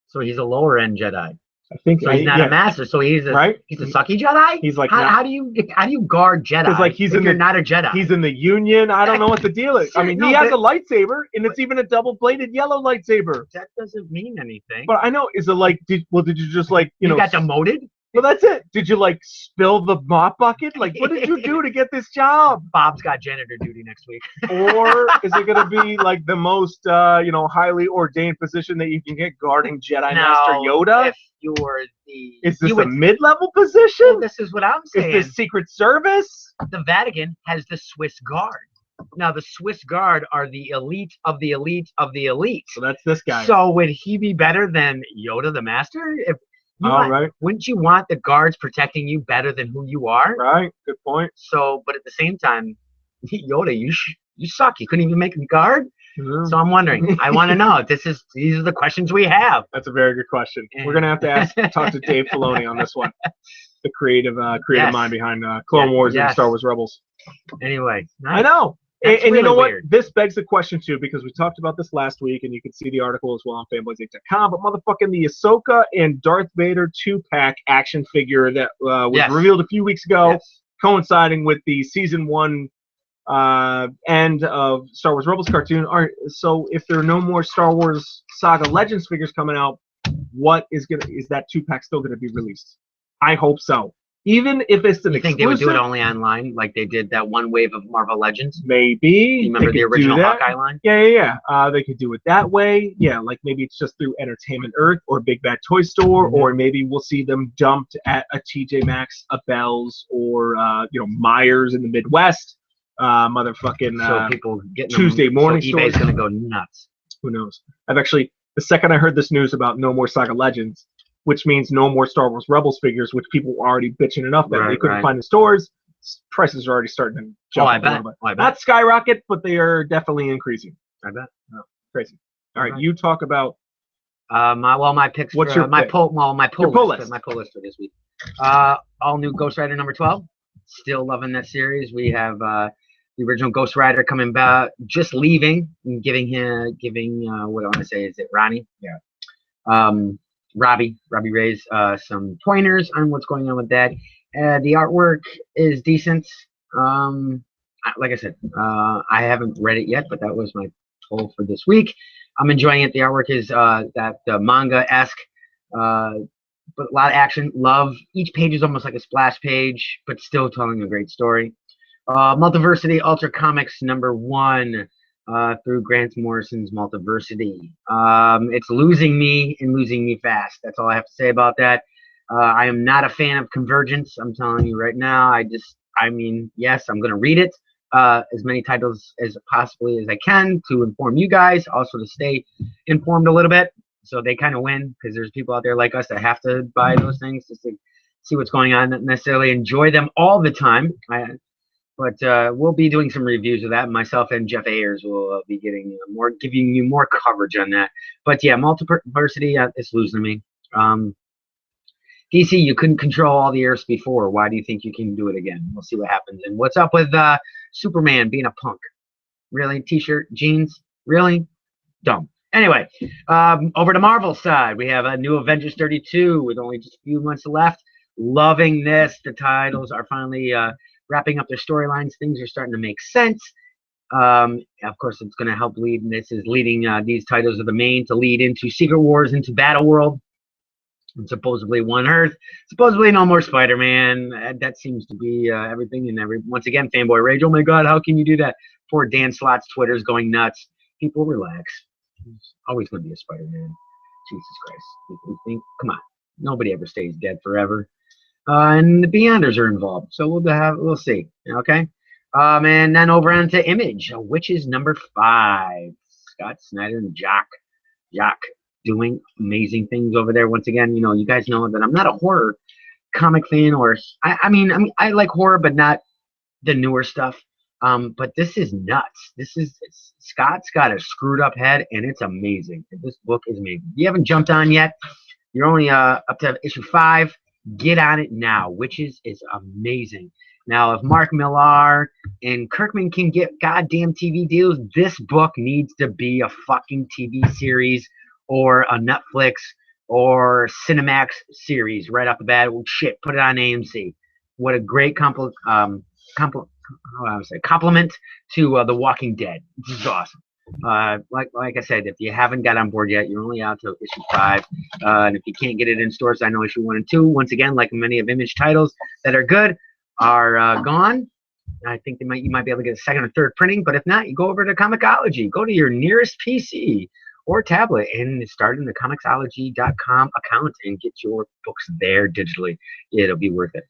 So he's a lower end Jedi. I think so. He's not a master. So he's a He's a sucky Jedi. He's like how do you guard Jedi? Because like you're not a Jedi. He's in the Union. I don't know what the deal is. I mean, he has a lightsaber, and it's even a double-bladed yellow lightsaber. That doesn't mean anything. But I know. Is it like? Did you just like you got demoted? Well, that's it. Did you like spill the mop bucket? Like, what did you do to get this job? Bob's got janitor duty next week. Or is it going to be like the most, highly ordained position that you can get, guarding Jedi Master Yoda? If you're is this a mid-level position? Well, this is what I'm saying. Is this Secret Service? The Vatican has the Swiss Guard. Now, the Swiss Guard are the elite of the elite of the elite. So that's this guy. So would he be better than Yoda the Master? Wouldn't you want the guards protecting you better than who you are? Right. Good point. So, but at the same time, Yoda, you suck. You couldn't even make a guard. Mm-hmm. So I'm wondering. I want to know. These are the questions we have. That's a very good question. We're gonna have to talk to Dave Filoni on this one, the creative mind behind Clone Wars and Star Wars Rebels. Anyway, I know. And really you know weird. what? This begs the question, too, because we talked about this last week, and you can see the article as well on fanboysinc.com, but motherfucking the Ahsoka and Darth Vader 2-pack action figure that was revealed a few weeks ago, coinciding with the Season 1 end of Star Wars Rebels cartoon. So if there are no more Star Wars Saga Legends figures coming out, is that 2-pack still going to be released? I hope so. Even if it's an exclusive. You think they would do it only online, like they did that one wave of Marvel Legends? Maybe. You remember the original Hawkeye line? Yeah. They could do it that way. Yeah, like maybe it's just through Entertainment Earth or Big Bad Toy Store, or maybe we'll see them dumped at a TJ Maxx, a Bell's, or Myers in the Midwest. So people getting Tuesday morning so eBay's going to go nuts. Who knows? The second I heard this news about no more Saga Legends, which means no more Star Wars Rebels figures, which people were already bitching enough that they couldn't find in stores. Prices are already starting to jump up a little bit. I bet. Not skyrocket, but they are definitely increasing. I bet. Oh, crazy. All right, you talk about my picks. What's your my pick? poll list. My poll list for this week. All new Ghost Rider number 12. Still loving that series. We have the original Ghost Rider coming back, just leaving, and giving what I want to say, is it Ronnie? Yeah. Robbie Ray's some pointers on what's going on with that. The artwork is decent. Like I said, I haven't read it yet, but that was my poll for this week. I'm enjoying it. The artwork is that manga-esque, but a lot of action. Love. Each page is almost like a splash page, but still telling a great story. Multiversity Ultra Comics number 1. Through Grant Morrison's Multiversity. It's losing me fast. That's all I have to say about that. I am not a fan of Convergence. I'm telling you right now. Yes, I'm going to read it, as many titles as possibly as I can to inform you guys, also to stay informed a little bit. So they kind of win, because there's people out there like us that have to buy those things just to see what's going on, not necessarily enjoy them all the time. But we'll be doing some reviews of that. Myself and Jeff Ayers will be giving you more coverage on that. But yeah, multiversity is losing me. DC, you couldn't control all the Earths before. Why do you think you can do it again? We'll see what happens. And what's up with Superman being a punk? Really? T-shirt, jeans? Really? Dumb. Anyway, over to Marvel's side, we have a new Avengers 32 with only just a few months left. Loving this. The titles are finally wrapping up their storylines. Things are starting to make sense. Of course, it's going to help lead. This is leading these titles of the main to lead into Secret Wars, into Battle World, and supposedly One Earth. Supposedly no more Spider-Man. That seems to be everything. And once again, fanboy rage. Oh my God, how can you do that? Poor Dan Slott's Twitter's going nuts. People, relax. There's always going to be a Spider-Man. Jesus Christ. You think? Come on. Nobody ever stays dead forever. And the Beyonders are involved, so we'll see. Okay, and then over onto Image, Witches #5. Scott Snyder and Jock doing amazing things over there. Once again, you guys know that I'm not a horror comic fan, or I mean I like horror, but not the newer stuff. But this is nuts. Scott's got a screwed up head, and it's amazing. This book is amazing. If you haven't jumped on yet, you're only up to issue 5. Get on it now. Witches is amazing. Now, if Mark Millar and Kirkman can get goddamn TV deals, this book needs to be a fucking TV series or a Netflix or Cinemax series right off the bat. Well, shit, put it on AMC. What a great compliment to The Walking Dead. This is awesome. Like I said, if you haven't got on board yet, you're only out to issue 5. And if you can't get it in stores, I know issue 1 and 2, once again, like many of Image titles that are good, are gone. I think you might be able to get a second or third printing, but if not, you go over to Comixology. Go to your nearest PC or tablet and start in the Comixology.com account and get your books there digitally. It'll be worth it.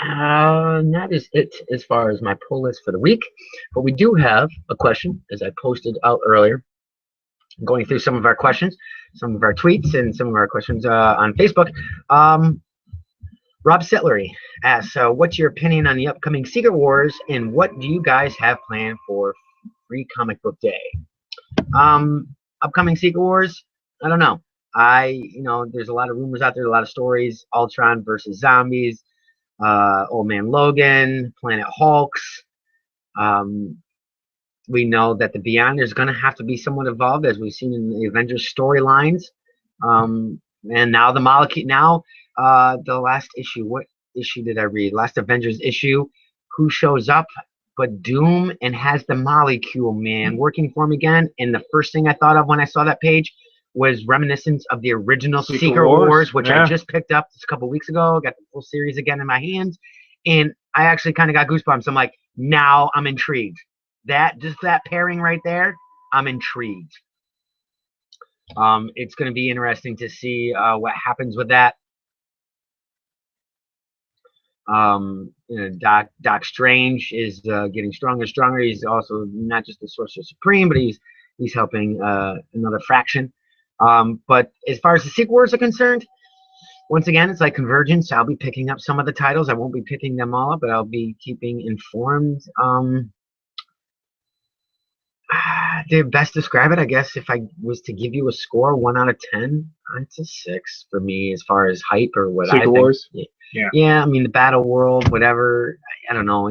And that is it as far as my pull list for the week. But we do have a question, as I posted out earlier. I'm going through some of our questions, some of our tweets, and some of our questions on Facebook. Rob Settlery asks, what's your opinion on the upcoming Secret Wars, and what do you guys have planned for Free Comic Book Day? Upcoming Secret Wars? I don't know. There's a lot of rumors out there, a lot of stories. Ultron versus zombies. Old Man Logan, Planet Hulks. We know that the Beyond is going to have to be somewhat involved, as we've seen in the Avengers storylines. And now the molecule. Now, the last issue. What issue did I read? Last Avengers issue. Who shows up but Doom, and has the molecule man working for him again? And the first thing I thought of when I saw that page was reminiscence of the original Secret Wars, which I just picked up just a couple weeks ago. Got the full series again in my hands, and I actually kind of got goosebumps. I'm like, now I'm intrigued. That pairing right there, I'm intrigued. It's going to be interesting to see what happens with that. Doc Strange is getting stronger and stronger. He's also not just the Sorcerer Supreme, but he's helping another faction. But as far as the Secret Wars are concerned, once again, it's like Convergence. I'll be picking up some of the titles. I won't be picking them all up, but I'll be keeping informed. To best describe it, I guess, if I was to give you a score, 1 out of 10, it's a 6 for me as far as hype or what Secret I think. Wars? Yeah, I mean, the Battle World, whatever. I don't know.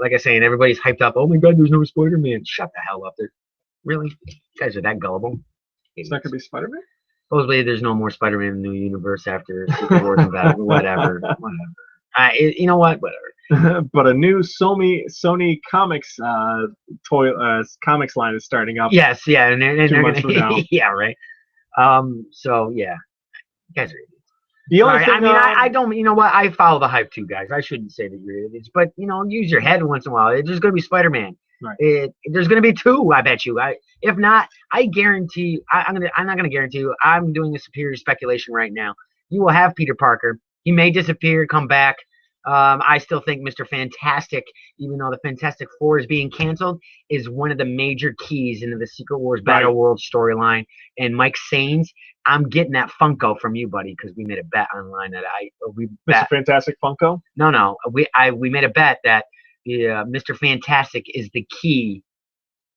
Like I say, and everybody's hyped up. Oh my God, there's no Spider-Man. Shut the hell up. Really? You guys are that gullible? It's not going to be Spider-Man? Supposedly there's no more Spider-Man in the new universe after Secret Wars and Battle. Whatever. You know what? Whatever. But a new Sony Comics comics line is starting up. Yes, yeah, and 2 months from now. Yeah, right. So yeah, you guys are idiots. The only thing, I don't. You know what? I follow the hype too, guys. I shouldn't say that you're idiots, but use your head once in a while. There's going to be Spider-Man. Right. There's going to be 2. I bet you. If not, I guarantee. I'm not going to guarantee you. I'm doing a superior speculation right now. You will have Peter Parker. He may disappear, come back. I still think Mr. Fantastic, even though the Fantastic Four is being canceled, is one of the major keys into the Secret Wars Battle World storyline. And Mike Sains, I'm getting that Funko from you, buddy, because we made a bet online that Mr. Fantastic Funko? No, we made a bet that Mr. Fantastic is the key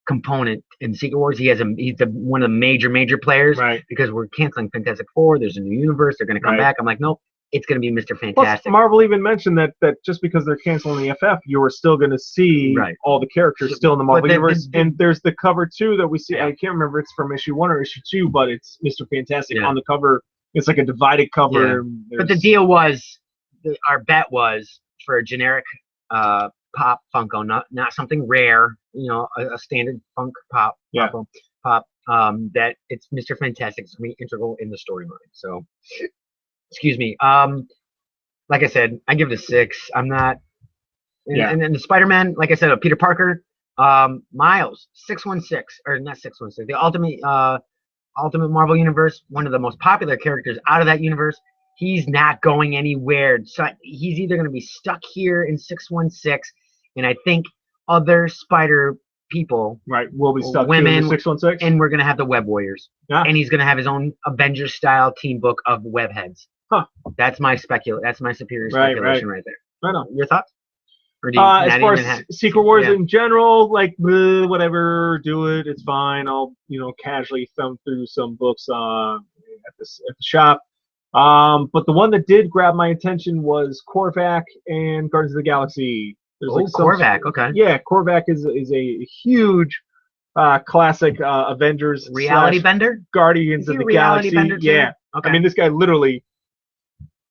component in Secret Wars. He's one of the major players, right? Because we're canceling Fantastic Four. There's a new universe. They're going to come back. I'm like, nope. It's going to be Mr. Fantastic. Plus, Marvel even mentioned that just because they're canceling the FF, you are still going to see all the characters still in the Marvel universe. And there's the cover too that we see. I can't remember if it's from issue 1 or issue 2, but it's Mr. Fantastic on the cover. It's like a divided cover. But the deal was, our bet was for a generic pop Funko, not something rare. A standard funk pop. That it's Mr. Fantastic. It's going to be integral in the storyline. So. Excuse me. Like I said, I give it a 6. I'm not. And then the Spider-Man, like I said, Peter Parker, Miles, 616, or not 616, the Ultimate Marvel Universe, one of the most popular characters out of that universe. He's not going anywhere. So he's either going to be stuck here in 616, and I think other Spider people, will be stuck women, here in 616, and we're going to have the Web Warriors, and he's going to have his own Avengers style team book of web heads. That's my That's my superior speculation right there. Right on. Your thoughts? Or do you as far as Secret Wars in general, like whatever, do it. It's fine. I'll casually thumb through some books at the shop. But the one that did grab my attention was Korvac and Guardians of the Galaxy. There's Korvac. Okay. Yeah, Korvac is a huge classic Avengers reality bender. Guardians of the Galaxy. Yeah. Okay. I mean, this guy literally.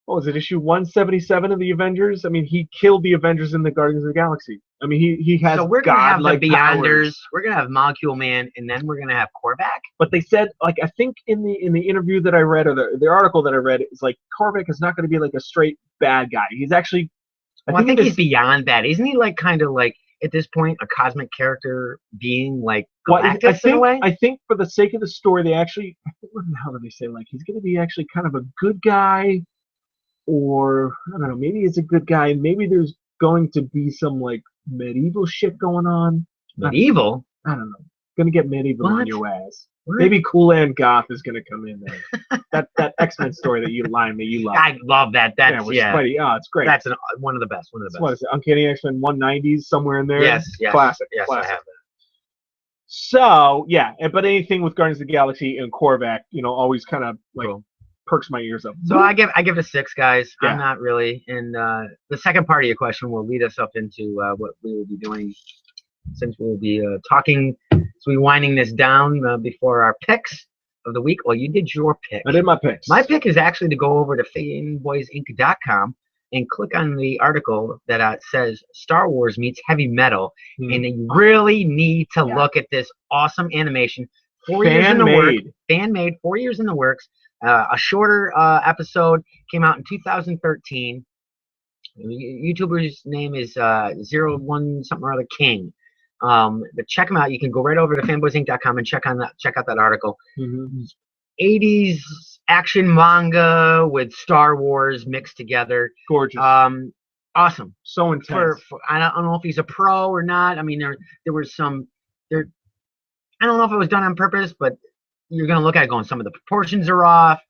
What was it, issue 177 of the Avengers? I mean, he killed the Avengers in the Guardians of the Galaxy. I mean, he has. So we're gonna have the Beyonders. Powers. We're gonna have Molecule Man, and then we're gonna have Korvac. But they said, like, I think in the interview that I read, or the article that I read, it's like Korvac is not going to be like a straight bad guy. He's actually. I think he's beyond bad, isn't he? Like, kind of like at this point, a cosmic character being like Galactus in a way. I think for the sake of the story, they actually. What the hell did they say? Like, he's going to be actually kind of a good guy. Or, I don't know, maybe he's a good guy, and maybe there's going to be some, like, medieval shit going on. Medieval? I don't know. Gonna get medieval on your ass. What? Maybe Kool and Goth is gonna come in there. that X-Men story that you love. I love that. That's, it's great. That's one of the best. One of the best. What is it? Uncanny X-Men 190s, somewhere in there? Yes. Classic. Yes, classic. I have that. So, yeah, but anything with Guardians of the Galaxy and Korvac, always kind of, like, perks my ears up. So I give it a 6, guys. Yeah. I'm not really. And the second part of your question will lead us up into what we will be doing, since we will be talking. So we're winding this down before our picks of the week. Well, you did your pick. I did my picks. My pick is actually to go over to fanboysinc.com and click on the article that says Star Wars meets heavy metal, and you really need to look at this awesome animation. 4 years in the works. Fan made. 4 years in the works. A shorter episode came out in 2013. YouTuber's name is 01 something or other King. But check them out. You can go right over to fanboysinc.com and check out that article. 80s action manga with Star Wars mixed together. Gorgeous. Awesome. So intense. I don't know if he's a pro or not. I mean, there was some. I don't know if it was done on purpose, but you're going to look at it going, some of the proportions are off.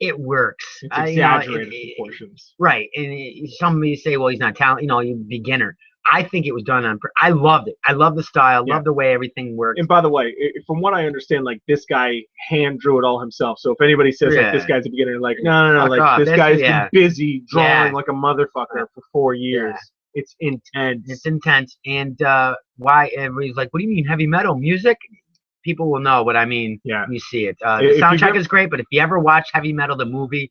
It works. It's exaggerated proportions. Right. And somebody say, well, he's not talented, you're a beginner. I think it was done on purpose. I loved it. I love the style. Love the way everything works. And by the way, from what I understand, like, this guy hand drew it all himself. So if anybody says like this guy's a beginner, like, no, like, this guy's been busy drawing like a motherfucker for 4 years. It's intense. It's intense. And why everybody's like, what do you mean heavy metal music? People will know what I mean. Yeah. You see it. The soundtrack is great, but if you ever watch Heavy Metal, the movie,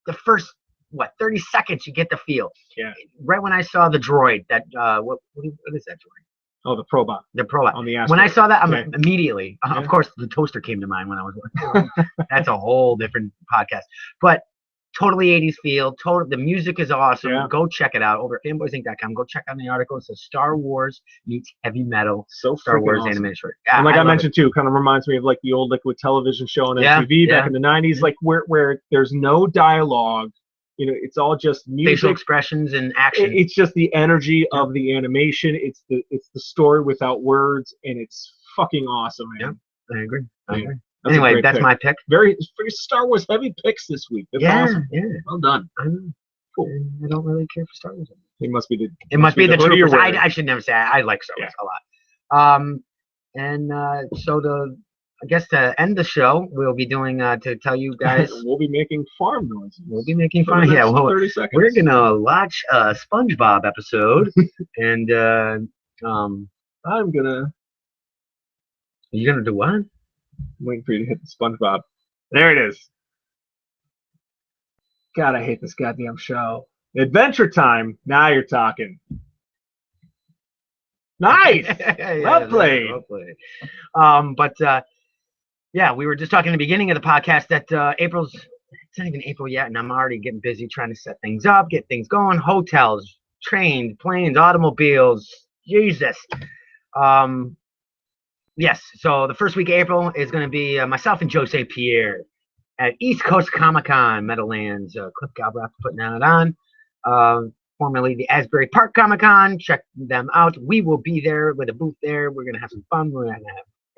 the first 30 seconds you get the feel. Yeah. Right when I saw the droid, that what is that droid? Oh, the Probot. The Probot. On the asteroid. When I saw that, immediately, of course, the toaster came to mind when I was watching. That's a whole different podcast. But totally 80s feel. The music is awesome. Yeah. Go check it out over at fanboysinc.com. Go check out the article. It says Star Wars meets heavy metal. So Star Wars awesome. animated short. And like I mentioned too, kind of reminds me of like the old Liquid television show on MTV back in the 90s, like where there's no dialogue. it's all just music, facial expressions, and action. It's just the energy of the animation. It's the story without words, and it's fucking awesome, man. I agree. Anyway, that's my pick. Very Star Wars heavy picks this week. That's awesome. Yeah. Well done. Cool. I don't really care for Star Wars. It must be the. It must be the troopers. I should never say I like Star Wars a lot. So I guess to end the show, we'll be doing to tell you guys. We'll be making farm noises. We'll be making farm. Yeah. Well, 30 seconds. We're gonna watch a SpongeBob episode, and I'm gonna. You're gonna do what? I'm waiting for you to hit the SpongeBob. There it is. God, I hate this goddamn show. Adventure Time. Now you're talking. Nice. Well played. Well played. Yeah, we were just talking in the beginning of the podcast that it's not even April yet, and I'm already getting busy trying to set things up, get things going. Hotels, trains, planes, automobiles. Jesus. Yes, so the first week of April is going to be myself and Jose Pierre at East Coast Comic-Con, Meadowlands. Cliff Galbraith putting that on. Formerly the Asbury Park Comic-Con. Check them out. We will be there with a booth there. We're going to have some fun.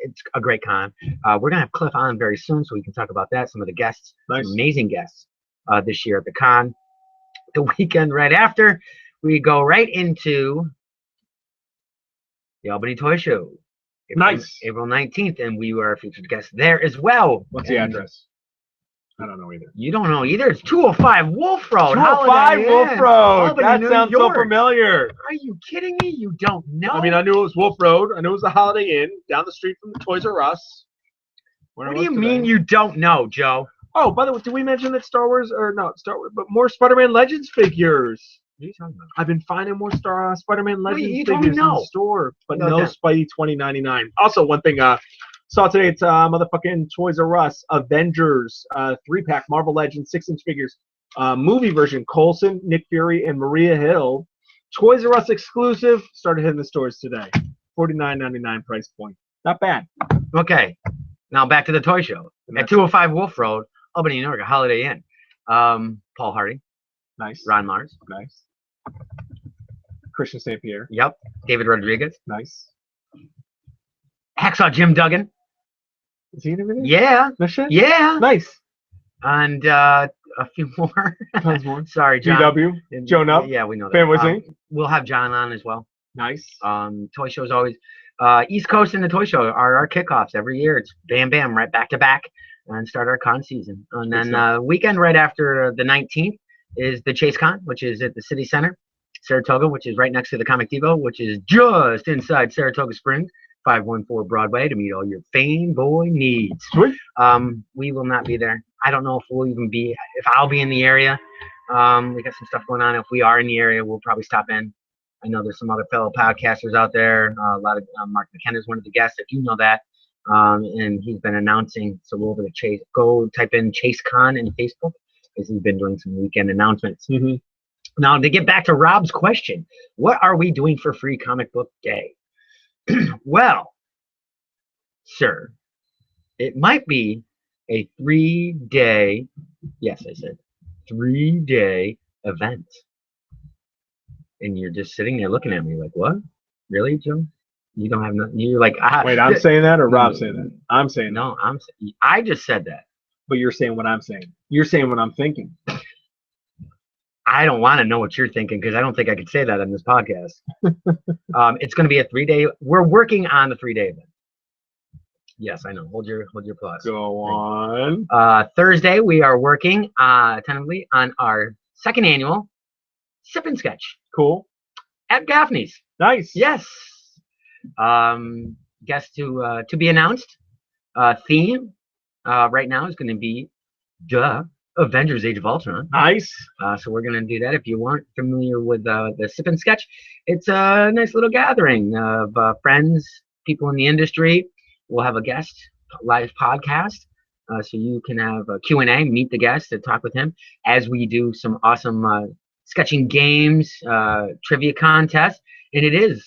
It's a great con. We're going to have Cliff on very soon so we can talk about that. Some of the guests, some amazing guests this year at the con. The weekend right after, we go right into the Albany Toy Show. April 19th, and we were a featured guest there as well. What's the address? I don't know either. You don't know either? It's 205 Wolf Road. 205 Wolf Road. That sounds so familiar. Are you kidding me? You don't know? I mean, I knew it was Wolf Road. I knew it was the Holiday Inn down the street from the Toys R Us. What do you mean you don't know, Joe? Oh, by the way, did we mention that Star Wars, but more Spider-Man Legends figures? What are you talking about? I've been finding more Spider-Man Legends you figures in the store, but no Spidey 2099. Also, one thing, saw today at motherfucking Toys R Us, Avengers 3-pack Marvel Legends 6-inch figures, movie version, Coulson, Nick Fury, and Maria Hill. Toys R Us exclusive, started hitting the stores today. $49.99 price point. Not bad. Okay, now back to the toy show. At 205 Wolf Road, Albany, New York, a Holiday Inn. Paul Hardy. Nice. Ron Mars. Nice. Christian St. Pierre. Yep. David Rodriguez. Nice. Hacksaw Jim Duggan. Is he in everything? Yeah. No shit? Yeah. Nice. And a few more. Tons more. Sorry, John. DW. Joe Nub. Yeah, we know that. Fanboys Inc. We'll have John on as well. Nice. Toy shows always. East Coast and the Toy Show are our kickoffs every year. It's bam, bam, right back to back, and start our con season. And then weekend right after the 19th is the Chase Con, which is at the City Center, Saratoga, which is right next to the Comic Depot, which is just inside Saratoga Springs, 514 Broadway, to meet all your fanboy needs. Sweet. We will not be there. I don't know if I'll be in the area. We got some stuff going on. If we are in the area, we'll probably stop in. I know there's some other fellow podcasters out there. A lot of Mark McKenna is one of the guests, if you know that. And he's been announcing. So go over to Chase. Go type in Chase Con in Facebook, because he's been doing some weekend announcements. Mm-hmm. Now, to get back to Rob's question, what are we doing for Free Comic Book Day? Well, sir, it might be a 3-day, yes, I said 3-day event. And you're just sitting there looking at me like, what? Really, Joe? You don't have nothing? You're like, wait, I'm saying that or Rob's saying that? I'm saying no. I just said that. But you're saying what I'm saying. You're saying what I'm thinking. I don't want to know what you're thinking, because I don't think I could say that on this podcast. It's going to be a 3-day. We're working on the 3-day event. Yes, I know. Hold your applause. Go on. Thursday, we are working tentatively on our second annual Sip and Sketch. Cool. At Gaffney's. Nice. Yes. Guest to be announced. Theme right now is going to be Avengers Age of Ultron. Nice. So we're going to do that. If you aren't familiar with the Sip and Sketch, it's a nice little gathering of friends, people in the industry. We'll have a guest, live podcast. So you can have a Q&A, meet the guest, and talk with him as we do some awesome sketching games, trivia contests. And it is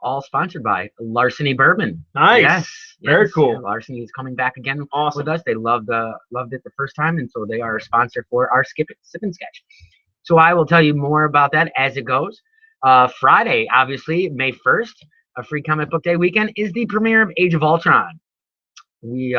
all sponsored by Larceny Bourbon. Nice. Yes. Very cool. Yeah, Larceny is coming back again with us. They loved it the first time, and so they are a sponsor for our Sip and Sketch. So I will tell you more about that as it goes. Friday, obviously, May 1st, a free comic book day weekend, is the premiere of Age of Ultron. We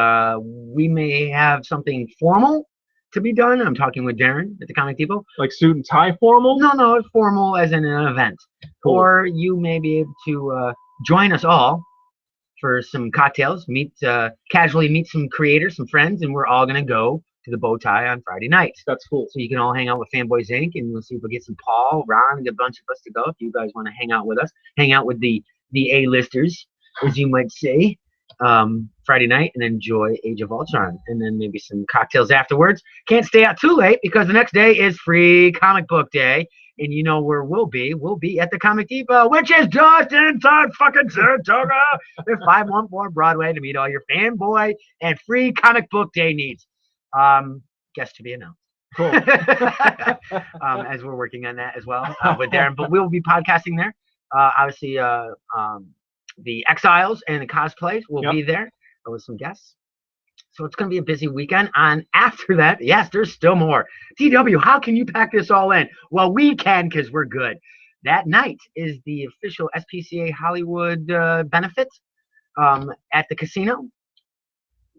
may have something formal to be done. I'm talking with Darren at the Comic Depot. Like suit and tie formal? No, formal as in an event. Cool. Or you may be able to join us all for some cocktails, casually meet some creators, some friends, and we're all going to go to the Bow Tie on Friday night. That's cool. So you can all hang out with Fanboys Inc. and we'll see if we get some Paul, Ron, and a bunch of us to go. If you guys want to hang out with us, hang out with the A-listers, as you might say, Friday night, and enjoy Age of Ultron, and then maybe some cocktails afterwards. Can't stay out too late because the next day is free comic book day, and you know where we'll be. We'll be at the Comic Depot, which is just inside fucking Saratoga, at 514 Broadway, to meet all your fanboy and free comic book day needs. Guest to be announced. Cool. As we're working on that as well with Darren, but we'll be podcasting there. Obviously, the Exiles and the cosplays will be there with some guests. So it's going to be a busy weekend. And after that, yes, there's still more. DW, how can you pack this all in? Well, we can because we're good. That night is the official SPCA Hollywood benefit at the casino.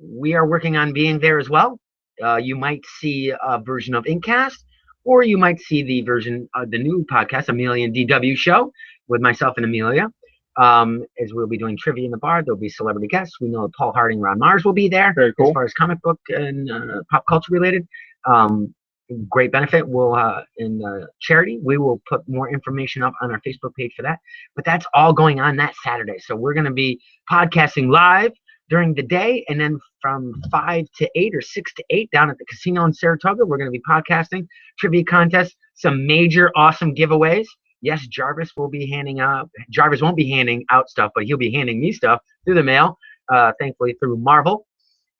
We are working on being there as well. You might see a version of Inkcast, or you might see the version of the new podcast, Amelia and DW Show, with myself and Amelia. As we'll be doing trivia in the bar, there'll be celebrity guests. We know Paul Harding, Ron Mars will be there. Very cool. As far as comic book and pop culture related. Great benefit. We'll in charity. We will put more information up on our Facebook page for that. But that's all going on that Saturday. So we're going to be podcasting live during the day, and then from 5 to 8 or 6 to 8 down at the casino in Saratoga, we're going to be podcasting, trivia contests, some major awesome giveaways. Yes, Jarvis will be handing out. Jarvis won't be handing out stuff, but he'll be handing me stuff through the mail, thankfully through Marvel,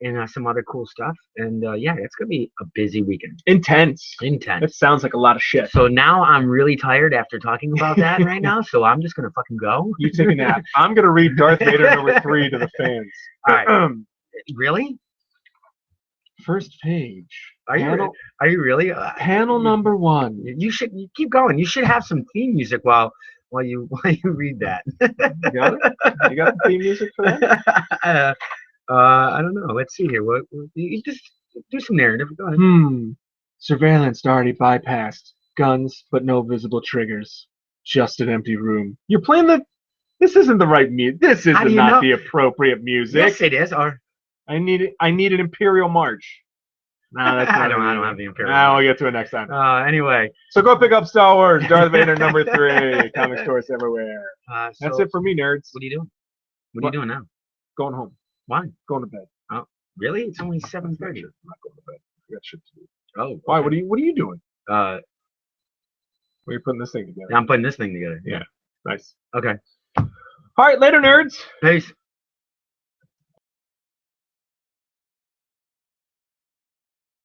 and some other cool stuff. And yeah, it's going to be a busy weekend. Intense. Intense. That sounds like a lot of shit. So now I'm really tired after talking about that right now, so I'm just going to fucking go. You take a nap. I'm going to read Darth Vader #3 to the fans. All right. Really? First page. Are you really? Panel number 1. You should keep going. You should have some theme music while you read that. You got it? You got the theme music for that? I don't know. Let's see here. What you just do some narrative. Go ahead. Surveillance already bypassed. Guns, but no visible triggers. Just an empty room. You're playing the. This isn't the right music. This is not the appropriate music. Yes, it is. Or I need an Imperial March. No, that's not I don't have the Imperial. We'll get to it next time. Anyway. So go pick up Star Wars, Darth Vader #3, comic stores everywhere. That's it for me, nerds. What are you doing? What are you doing now? Going home. Why? Going to bed. Oh, really? It's only 7:30. I'm not going to bed. I got shit to do. Oh. Okay. Why? What are you doing? Are you putting this thing together? I'm putting this thing together. Yeah. Nice. Okay. All right, later, nerds. Peace.